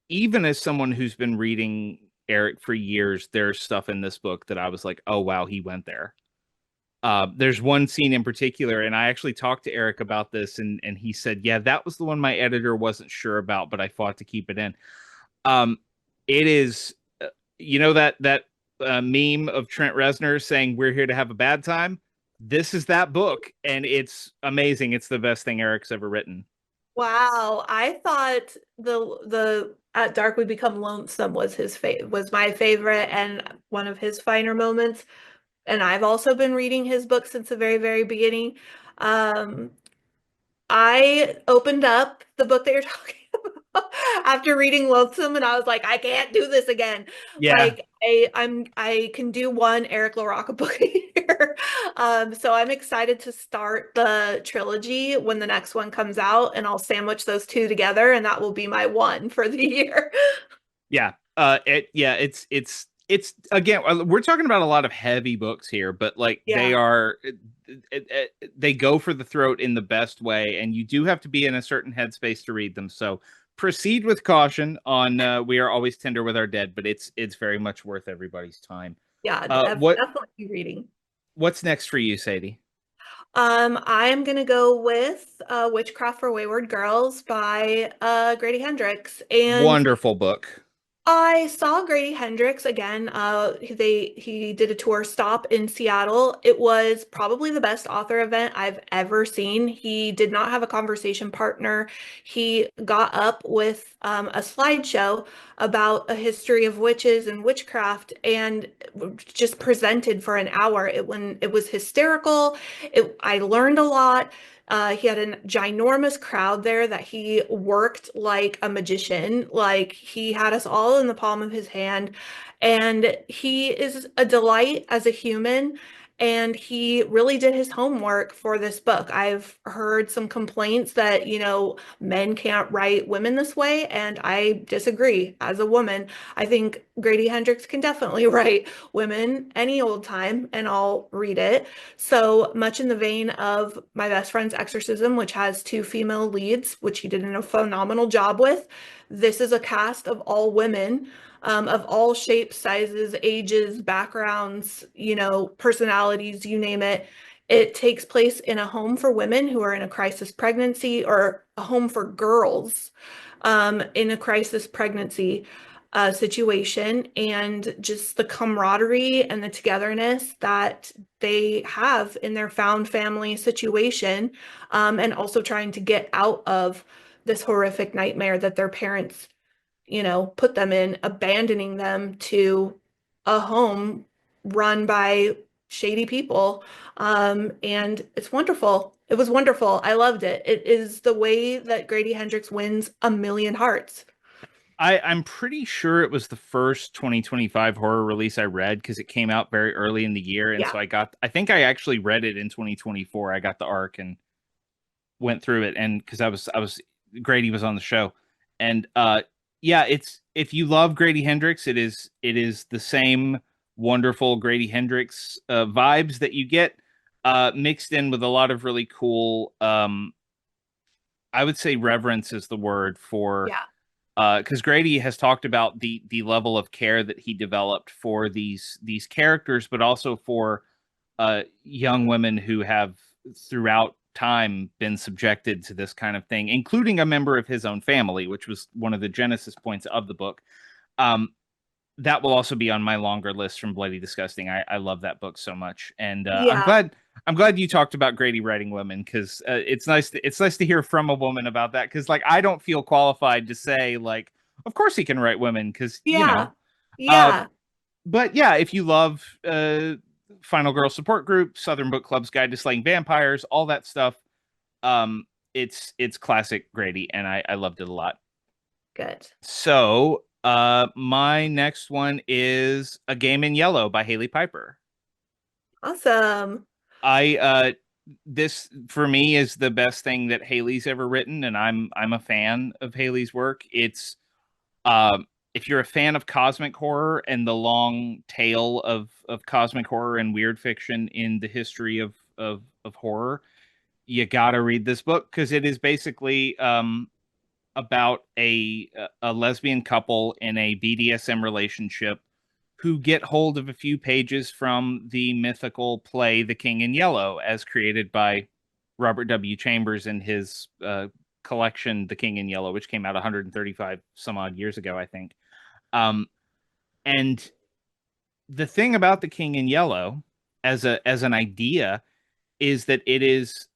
Even as someone who's been reading Eric for years, there's stuff in this book that I was like, oh wow, he went there. There's one scene in particular, and I actually talked to Eric about this, and he said, yeah, that was the one my editor wasn't sure about, but I fought to keep it in. Um, it is, that meme of Trent Reznor saying we're here to have a bad time. This is that book, and it's amazing. It's the best thing Eric's ever written. Wow, I thought the At Dark We Become Lonesome was was my favorite and one of his finer moments. And I've also been reading his book since the very, very beginning. Um, I opened up the book that you're talking about after reading Loathsome, and I was like, I can't do this again. Yeah. Like I can do one Eric LaRocca book a year. So I'm excited to start the trilogy when the next one comes out, and I'll sandwich those two together, and that will be my one for the year. Yeah. It's again, we're talking about a lot of heavy books here, but like they Yeah. are they go for the throat in the best way, and you do have to be in a certain headspace to read them. So proceed with caution on We Are Always Tender with Our Dead, but it's very much worth everybody's time. Yeah, What definitely reading. what's next for you, Sadie? I'm gonna go with Witchcraft for Wayward Girls by Grady Hendrix. And Wonderful book. I saw Grady Hendrix again. He did a tour stop in Seattle. It was probably the best author event I've ever seen. He did not have a conversation partner. He got up with a slideshow about a history of witches and witchcraft and just presented for an hour. It was hysterical. I learned a lot. He had a ginormous crowd there that he worked like a magician. Like he had us all in the palm of his hand. And he is a delight as a human. And he really did his homework for this book. I've heard some complaints that, men can't write women this way, and I disagree. As a woman, I think Grady Hendrix can definitely write women any old time, and I'll read it. So much in the vein of My Best Friend's Exorcism, which has two female leads, which he did a phenomenal job with. This is a cast of all women, of all shapes, sizes, ages, backgrounds, personalities, you name it. It takes place in a home for women who are in a crisis pregnancy, or a home for girls in a crisis pregnancy situation, and just the camaraderie and the togetherness that they have in their found family situation, and also trying to get out of this horrific nightmare that their parents, put them in, abandoning them to a home run by shady people. And it's wonderful. It was wonderful. I loved it. It is the way that Grady Hendrix wins a million hearts. I'm pretty sure it was the first 2025 horror release I read because it came out very early in the year, and Yeah. so I think I actually read it in 2024. I got the arc and went through it, and because I was Grady was on the show, and yeah, it's if you love Grady Hendrix, it is the same wonderful Grady Hendrix vibes that you get mixed in with a lot of really cool I would say reverence is the word for Yeah. because Grady has talked about the level of care that he developed for these characters, but also for young women who have throughout time been subjected to this kind of thing, including a member of his own family, which was one of the genesis points of the book. Um, that will also be on my longer list from Bloody Disgusting. I love that book so much, and Yeah. I'm glad you talked about Grady writing women because it's nice to hear from a woman about that because like I don't feel qualified to say like of course he can write women because Yeah. uh Yeah. but yeah, if you love Final Girl Support Group, Southern Book Club's Guide to Slaying Vampires, all that stuff, um, it's classic Grady, and I loved it a lot. Good. So, my next one is A Game in Yellow by Haley Piper. Awesome. I this for me is the best thing that Haley's ever written, and I'm a fan of Haley's work. It's if you're a fan of cosmic horror and the long tail of cosmic horror and weird fiction in the history of horror, you gotta read this book because it is basically about a lesbian couple in a BDSM relationship who get hold of a few pages from the mythical play The King in Yellow, as created by Robert W. Chambers in his collection The King in Yellow, which came out 135 some odd years ago, I think. Um, and the thing about The King in Yellow as an idea is that it is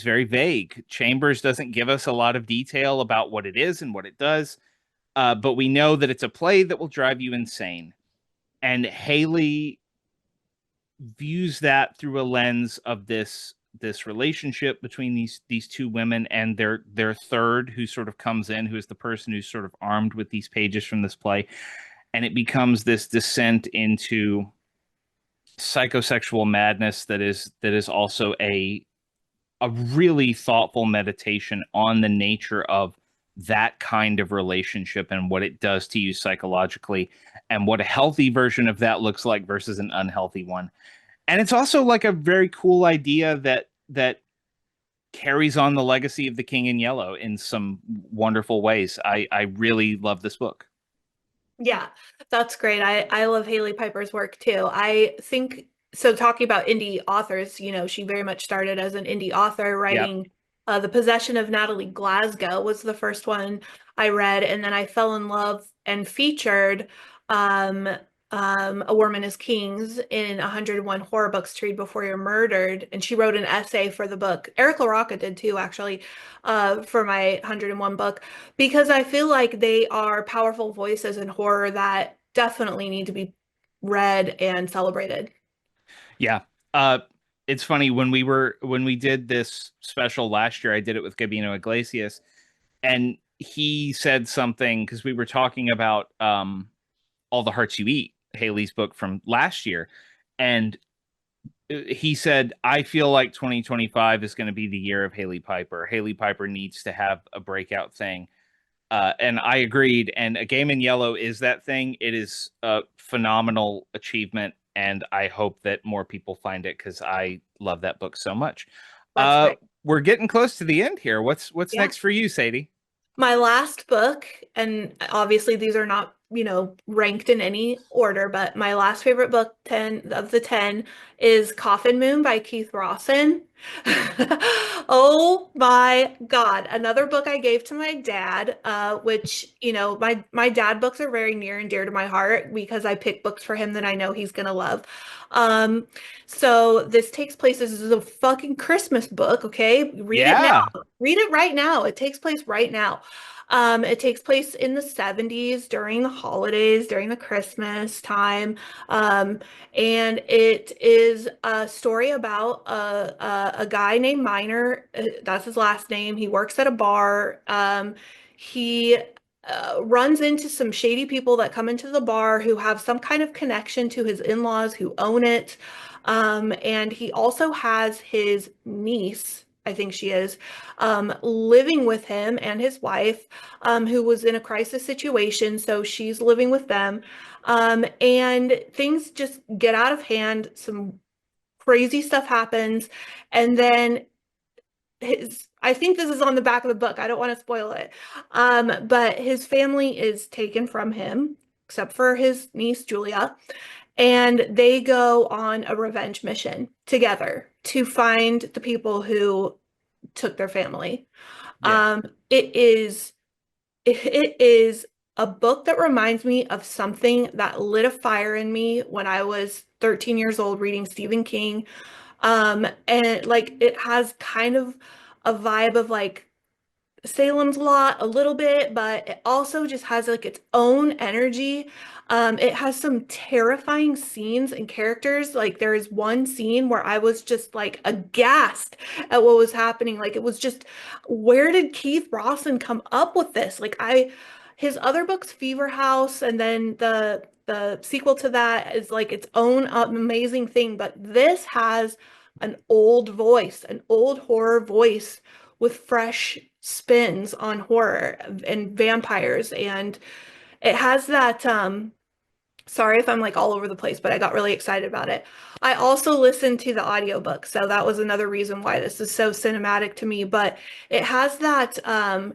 very vague. Chambers doesn't give us a lot of detail about what it is and what it does. But we know that it's a play that will drive you insane. And Haley views that through a lens of this relationship between these two women and their third, who sort of comes in, who is the person who's sort of armed with these pages from this play, and it becomes this descent into psychosexual madness that is also a really thoughtful meditation on the nature of that kind of relationship and what it does to you psychologically, and what a healthy version of that looks like versus an unhealthy one. And it's also like a very cool idea that carries on the legacy of the King in Yellow in some wonderful ways. I really love this book. Yeah, that's great. I love Haley Piper's work too. I think so. Talking about indie authors, she very much started as an indie author Yeah. writing. The Possession of Natalie Glasgow was the first one I read, and then I fell in love and featured um, A Woman is Kings in 101 Horror Books to Read Before You're Murdered, and she wrote an essay for the book. Eric LaRocca did too, actually, for my 101 book, because I feel like they are powerful voices in horror that definitely need to be read and celebrated. Yeah. Uh, it's funny when we did this special last year, I did it with Gabino Iglesias, and he said something because we were talking about All the Hearts You Eat, Haley's book from last year, and he said, I feel like 2025 is going to be the year of Haley Piper. Haley Piper needs to have a breakout thing. And I agreed. And A Game in Yellow is that thing. It is a phenomenal achievement. And I hope that more people find it because I love that book so much. That's great. We're getting close to the end here. What's Yeah. next for you, Sadie? My last book, and obviously these are not, ranked in any order, but my last favorite book, 10 of the 10, is Coffin Moon by Keith Rawson. Oh my God. Another book I gave to my dad, which, my dad books are very near and dear to my heart because I pick books for him that I know he's gonna love. Um, so this takes place, this is a fucking Christmas book, okay? Read it now. Yeah. Read it right now. It takes place right now. It takes place in the 70s during the holidays, during the Christmas time. Um, and it is a story about a guy named Miner. That's his last name. He works at a bar. He runs into some shady people that come into the bar who have some kind of connection to his in-laws who own it. And he also has his niece, I think she is, living with him and his wife, who was in a crisis situation. So she's living with them. And things just get out of hand. Some crazy stuff happens. And then I think this is on the back of the book. I don't want to spoil it. But his family is taken from him, except for his niece, Julia. And they go on a revenge mission together to find the people who took their family. Yeah. It is it is a book that reminds me of something that lit a fire in me when I was 13 years old reading Stephen King. And like it has kind of a vibe of like Salem's Lot a little bit, but it also just has like its own energy. It has some terrifying scenes and characters. Like there is one scene where I was just like aghast at what was happening. Like it was just, where did Keith Rawson come up with this? His other books, Fever House, and then the sequel to that is like its own amazing thing. But this has an old voice, an old horror voice with fresh spins on horror and vampires. And it has that, sorry if I'm like all over the place, but I got really excited about it. I also listened to the audiobook, so that was another reason why this is so cinematic to me. But it has that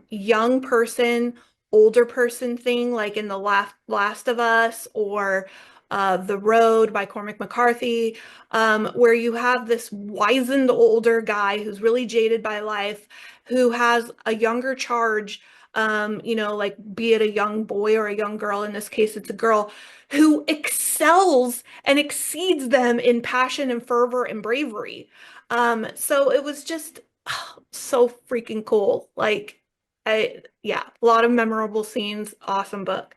young person, older person thing, like in The Last of Us or The Road by Cormac McCarthy, where you have this wizened older guy who's really jaded by life, who has a younger charge, like be it a young boy or a young girl. In this case, it's a girl who excels and exceeds them in passion and fervor and bravery. So it was just so freaking cool. Like, Yeah, a lot of memorable scenes. Awesome book.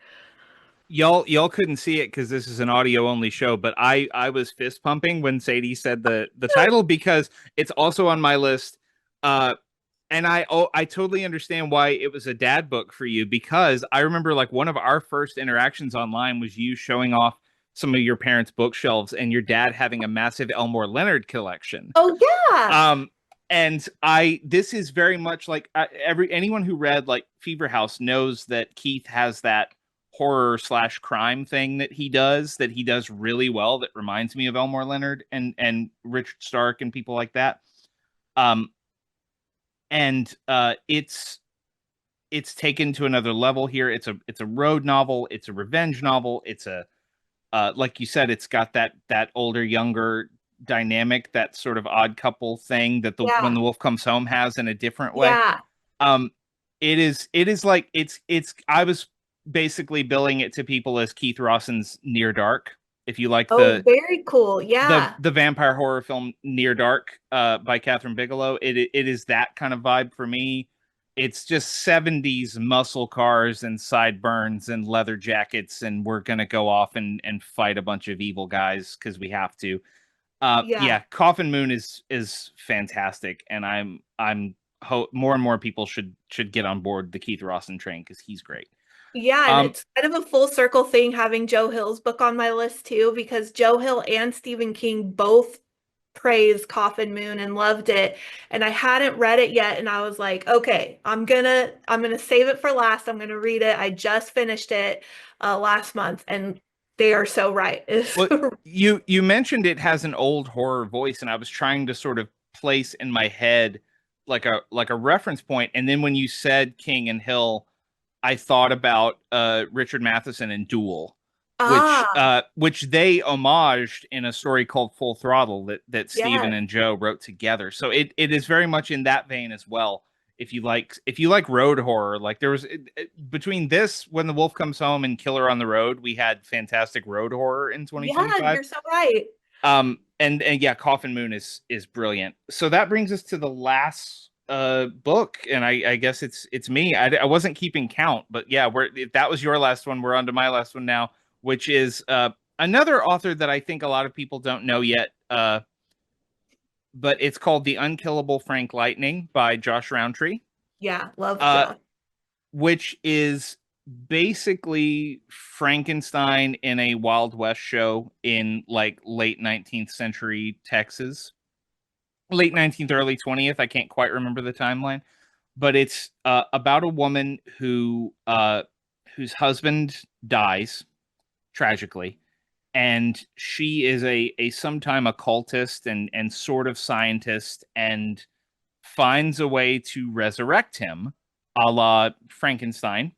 Y'all couldn't see it because this is an audio only show, but I was fist pumping when Sadie said the title because it's also on my list. Uh, and I totally understand why it was a dad book for you, because I remember like one of our first interactions online was you showing off some of your parents' bookshelves and your dad having a massive Elmore Leonard collection. Oh yeah. Um, and I this is very much like every anyone who read like Fever House knows that Keith has that horror slash crime thing that he does really well that reminds me of Elmore Leonard and Richard Stark and people like that. Um, and it's taken to another level here. It's a road novel. It's a revenge novel. It's a like you said, it's got that older younger dynamic, that sort of odd couple thing that the when Yeah. the wolf comes home has in a different way. Yeah. Um, it is like it's I was basically billing it to people as Keith Rawson's Near Dark. If you like Oh, very cool. the Yeah. the vampire horror film Near Dark by Catherine Bigelow. It is that kind of vibe for me. It's just 70s muscle cars and sideburns and leather jackets, and we're gonna go off and fight a bunch of evil guys because we have to. Yeah. Yeah, Coffin Moon is fantastic, and more and more people should get on board the Keith Rawson train because he's great. Yeah, and Um, it's kind of a full circle thing having Joe Hill's book on my list too, because Joe Hill and Stephen King both praised Coffin Moon and loved it. And I hadn't read it yet, and I was like, okay, I'm gonna save it for last. I'm gonna read it. I just finished it last month, and they are so right. Well, you mentioned it has an old horror voice, and I was trying to sort of place in my head like a reference point, and then when you said King and Hill, I thought about Richard Matheson and Duel, Ah, which they homaged in a story called Full Throttle that Stephen yes. and Joe wrote together. So it is very much in that vein as well. If you like road horror, like there was between this When the Wolf Comes Home and Killer on the Road, we had fantastic road horror in Yeah, 2025. you're so right. And yeah, Coffin Moon is brilliant. So that brings us to the last book, and I guess it's me. I wasn't keeping count, but yeah, we're if that was your last one. We're on to my last one now, which is another author that I think a lot of people don't know yet. But it's called The Unkillable Frank Lightning by Josh Roundtree, Yeah, love uh, Josh. which is basically Frankenstein in a Wild West show in like late 19th century Texas, late 19th, early 20th. I can't quite remember the timeline, but it's about a woman whose husband dies tragically, and she is a sometime occultist and sort of scientist, and finds a way to resurrect him, a la Frankenstein.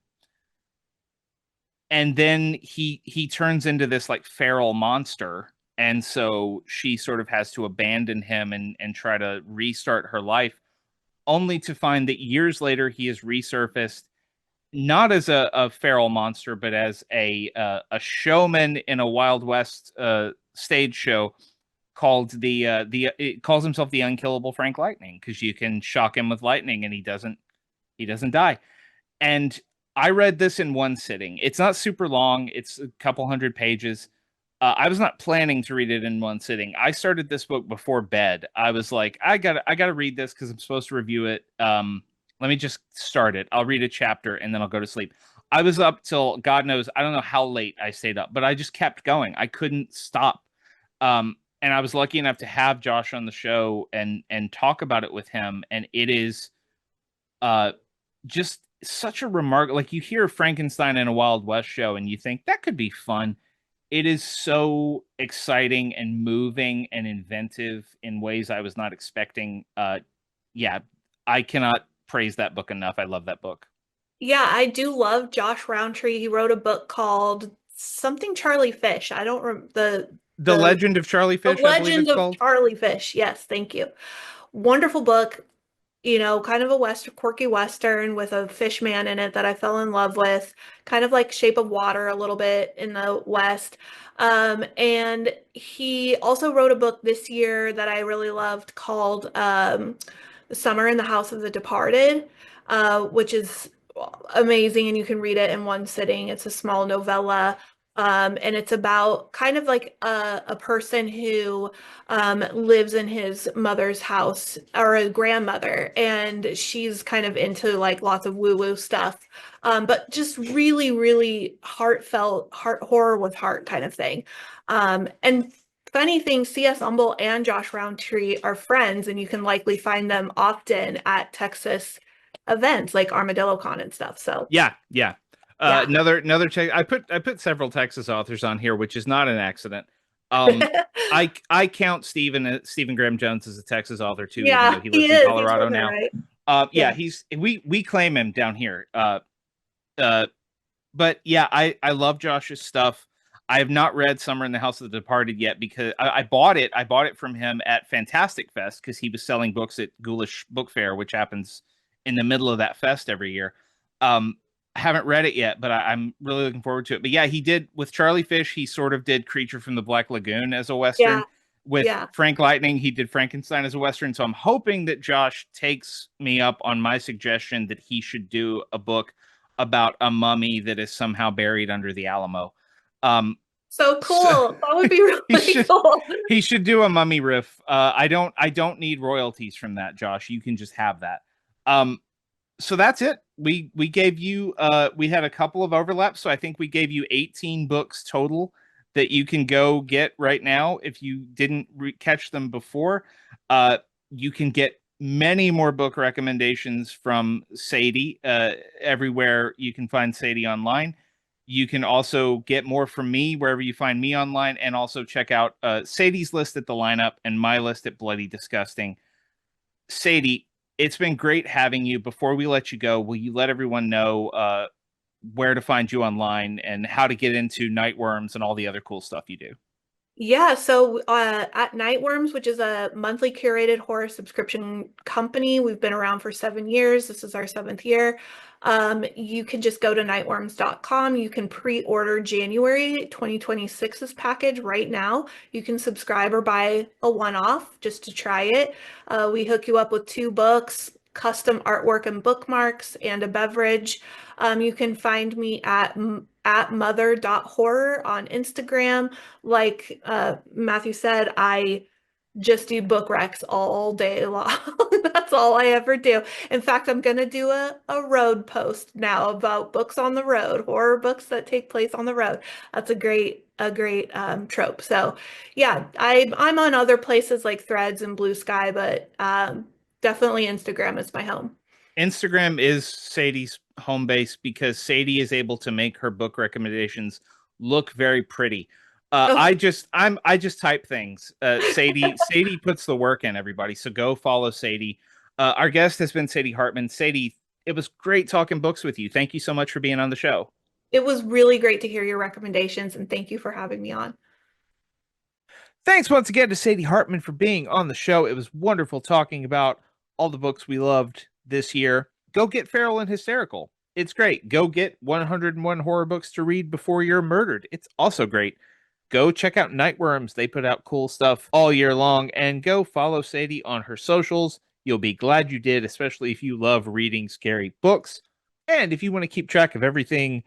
And then he turns into this like feral monster, and so she sort of has to abandon him and try to restart her life, only to find that years later he has resurfaced, not as a feral monster, but as a showman in a Wild West stage show called the it calls himself the Unkillable Frank Lightning, because you can shock him with lightning and he doesn't die. And I read this in one sitting. It's not super long. It's a couple hundred pages. I was not planning to read it in one sitting. I started this book before bed. I was like, I gotta read this because I'm supposed to review it. Let me just start it. I'll read a chapter and then I'll go to sleep. I was up till God knows, I don't know how late I stayed up, but I just kept going. I couldn't stop. And I was lucky enough to have Josh on the show and talk about it with him. And it is uh just such a remark. Like, you hear Frankenstein in a Wild West show and you think that could be fun. It is so exciting and moving and inventive in ways I was not expecting. Yeah, I cannot praise that book enough. I love that book. Yeah, I do love Josh Roundtree. He wrote a book called something Charlie Fish. I don't rem The the Legend of Charlie The Fish, I believe Legend it's of called. Charlie Fish. Yes, thank you. Wonderful book, kind of a quirky Western with a fish man in it that I fell in love with, kind of like Shape of Water a little bit in the West. And he also wrote a book this year that I really loved called Summer in the House of the Departed. which is amazing, and you can read it in one sitting. It's a small novella. And it's about kind of like a person who lives in his mother's house, or a grandmother, and she's kind of into like lots of woo-woo stuff. But just really, really heartfelt, horror with heart kind of thing. And funny thing, C.S. Umble and Josh Roundtree are friends, and you can likely find them often at Texas events like Armadillo Con and stuff. So Yeah, yeah. yeah. Another I put several Texas authors on here, which is not an accident. Um, I count Stephen Graham Jones as a Texas author too, even though Yeah, he he lives in is. He's Colorado from there, now. right? Yeah, Yeah. he's we claim him down here. Uh, but yeah, I love Josh's stuff. I have not read Summer in the House of the Departed yet because I bought it. I bought it from him at Fantastic Fest because he was selling books at Ghoulish Book Fair, which happens in the middle of that fest every year. I haven't read it yet, but I'm really looking forward to it. But yeah, he did with Charlie Fish. He sort of did Creature from the Black Lagoon as a Yeah. western. With Yeah. Frank Lightning, he did Frankenstein as a western. So I'm hoping that Josh takes me up on my suggestion that he should do a book about a mummy that is somehow buried under the Alamo. Um, So so cool. That would be he really should cool. he should do a mummy riff. I don't need royalties from that, Josh. You can just have that. Um, so that's it. We gave you we had a couple of overlaps, so I think we gave you 18 books total that you can go get right now if you didn't catch them before. Uh, you can get many more book recommendations from Sadie everywhere you can find Sadie online. You can also get more from me wherever you find me online, and also check out Sadie's list at the lineup and my list at Bloody Disgusting. Sadie, it's been great having you. Before we let you go, will you let everyone know where to find you online and how to get into Nightworms and all the other cool stuff you do? Yeah, so at Nightworms, which is a monthly curated horror subscription company, we've been around for 7 years. This is our seventh year. You can just go to nightworms.com. You can pre-order January 2026's package right now. You can subscribe or buy a one-off just to try it. We hook you up with 2 books, custom artwork and bookmarks, and a beverage. You can find me at mother.horror on Instagram. Like Matthew said, I just do book recs all day long. That's all I ever do. In fact, I'm going to do a road post now about books on the road, horror books that take place on the road. That's a great trope. So yeah, I'm on other places like Threads and Blue Sky, but definitely Instagram is my home. Instagram is Sadie's home base because Sadie is able to make her book recommendations look very pretty. Oh. I just type things. Sadie puts the work in, everybody. So go follow Sadie. Our guest has been Sadie Hartmann. Sadie, it was great talking books with you. Thank you so much for being on the show. It was really great to hear your recommendations, and thank you for having me on. Thanks once again to Sadie Hartmann for being on the show. It was wonderful talking about all the books we loved this year. Go get Feral and Hysterical. It's great. Go get 101 horror books to read before you're murdered. It's also great. Go check out Nightworms. They put out cool stuff all year long. And go follow Sadie on her socials. You'll be glad you did, especially if you love reading scary books. And if you want to keep track of everything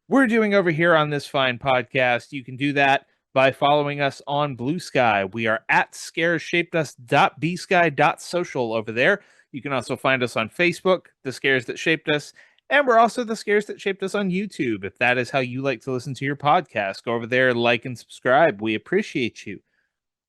we're doing over here on this fine podcast, you can do that by following us on Blue Sky. We are at scareshapedus.bsky.social over there. You can also find us on Facebook, The Scares That Shaped Us, and we're also The Scares That Shaped Us on YouTube. If that is how you like to listen to your podcast, go over there, like, and subscribe. We appreciate you.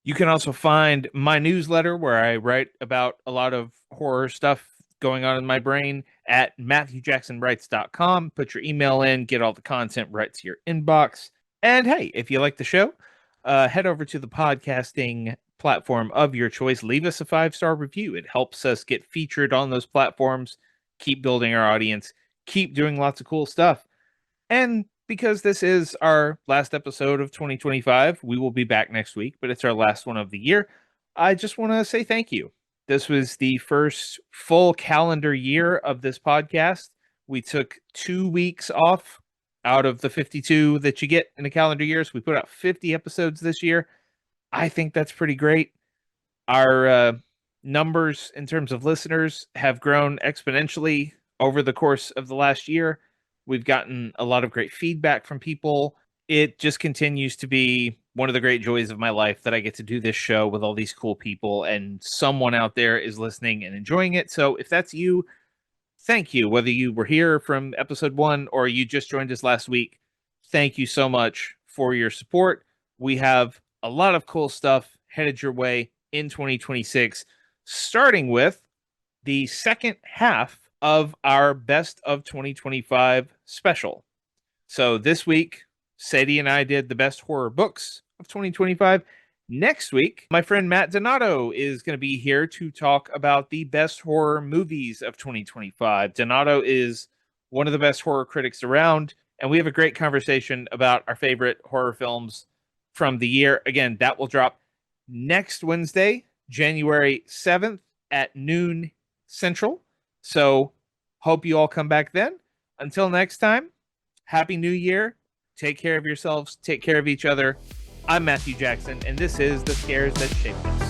You can also find my newsletter where I write about a lot of horror stuff going on in my brain at MatthewJacksonWrites.com. Put your email in, get all the content right to your inbox. And hey, if you like the show, head over to the podcasting platform of your choice. Leave us a 5-star review. It helps us get featured on those platforms, keep building our audience, keep doing lots of cool stuff. And because this is our last episode of 2025, we will be back next week, but it's our last one of the year. I just want to say thank you. This was the first full calendar year of this podcast. We took 2 weeks off out of the 52 that you get in a calendar year. So we put out 50 episodes this year. I think that's pretty great. Our numbers in terms of listeners have grown exponentially over the course of the last year. We've gotten a lot of great feedback from people. It just continues to be one of the great joys of my life that I get to do this show with all these cool people, and someone out there is listening and enjoying it. So if that's you, thank you. Whether you were here from episode 1 or you just joined us last week, thank you so much for your support. We have a lot of cool stuff headed your way in 2026, starting with the second half of our Best of 2025 special. So this week, Sadie and I did the best horror books of 2025. Next week, my friend Matt Donato is going to be here to talk about the best horror movies of 2025. Donato is one of the best horror critics around, and we have a great conversation about our favorite horror films from the year. Again, that will drop next Wednesday, January 7th at noon Central. So hope you all come back then. Until next time, Happy New Year. Take care of yourselves. Take care of each other. I'm Matthew Jackson, and this is The Scares That Shaped Us.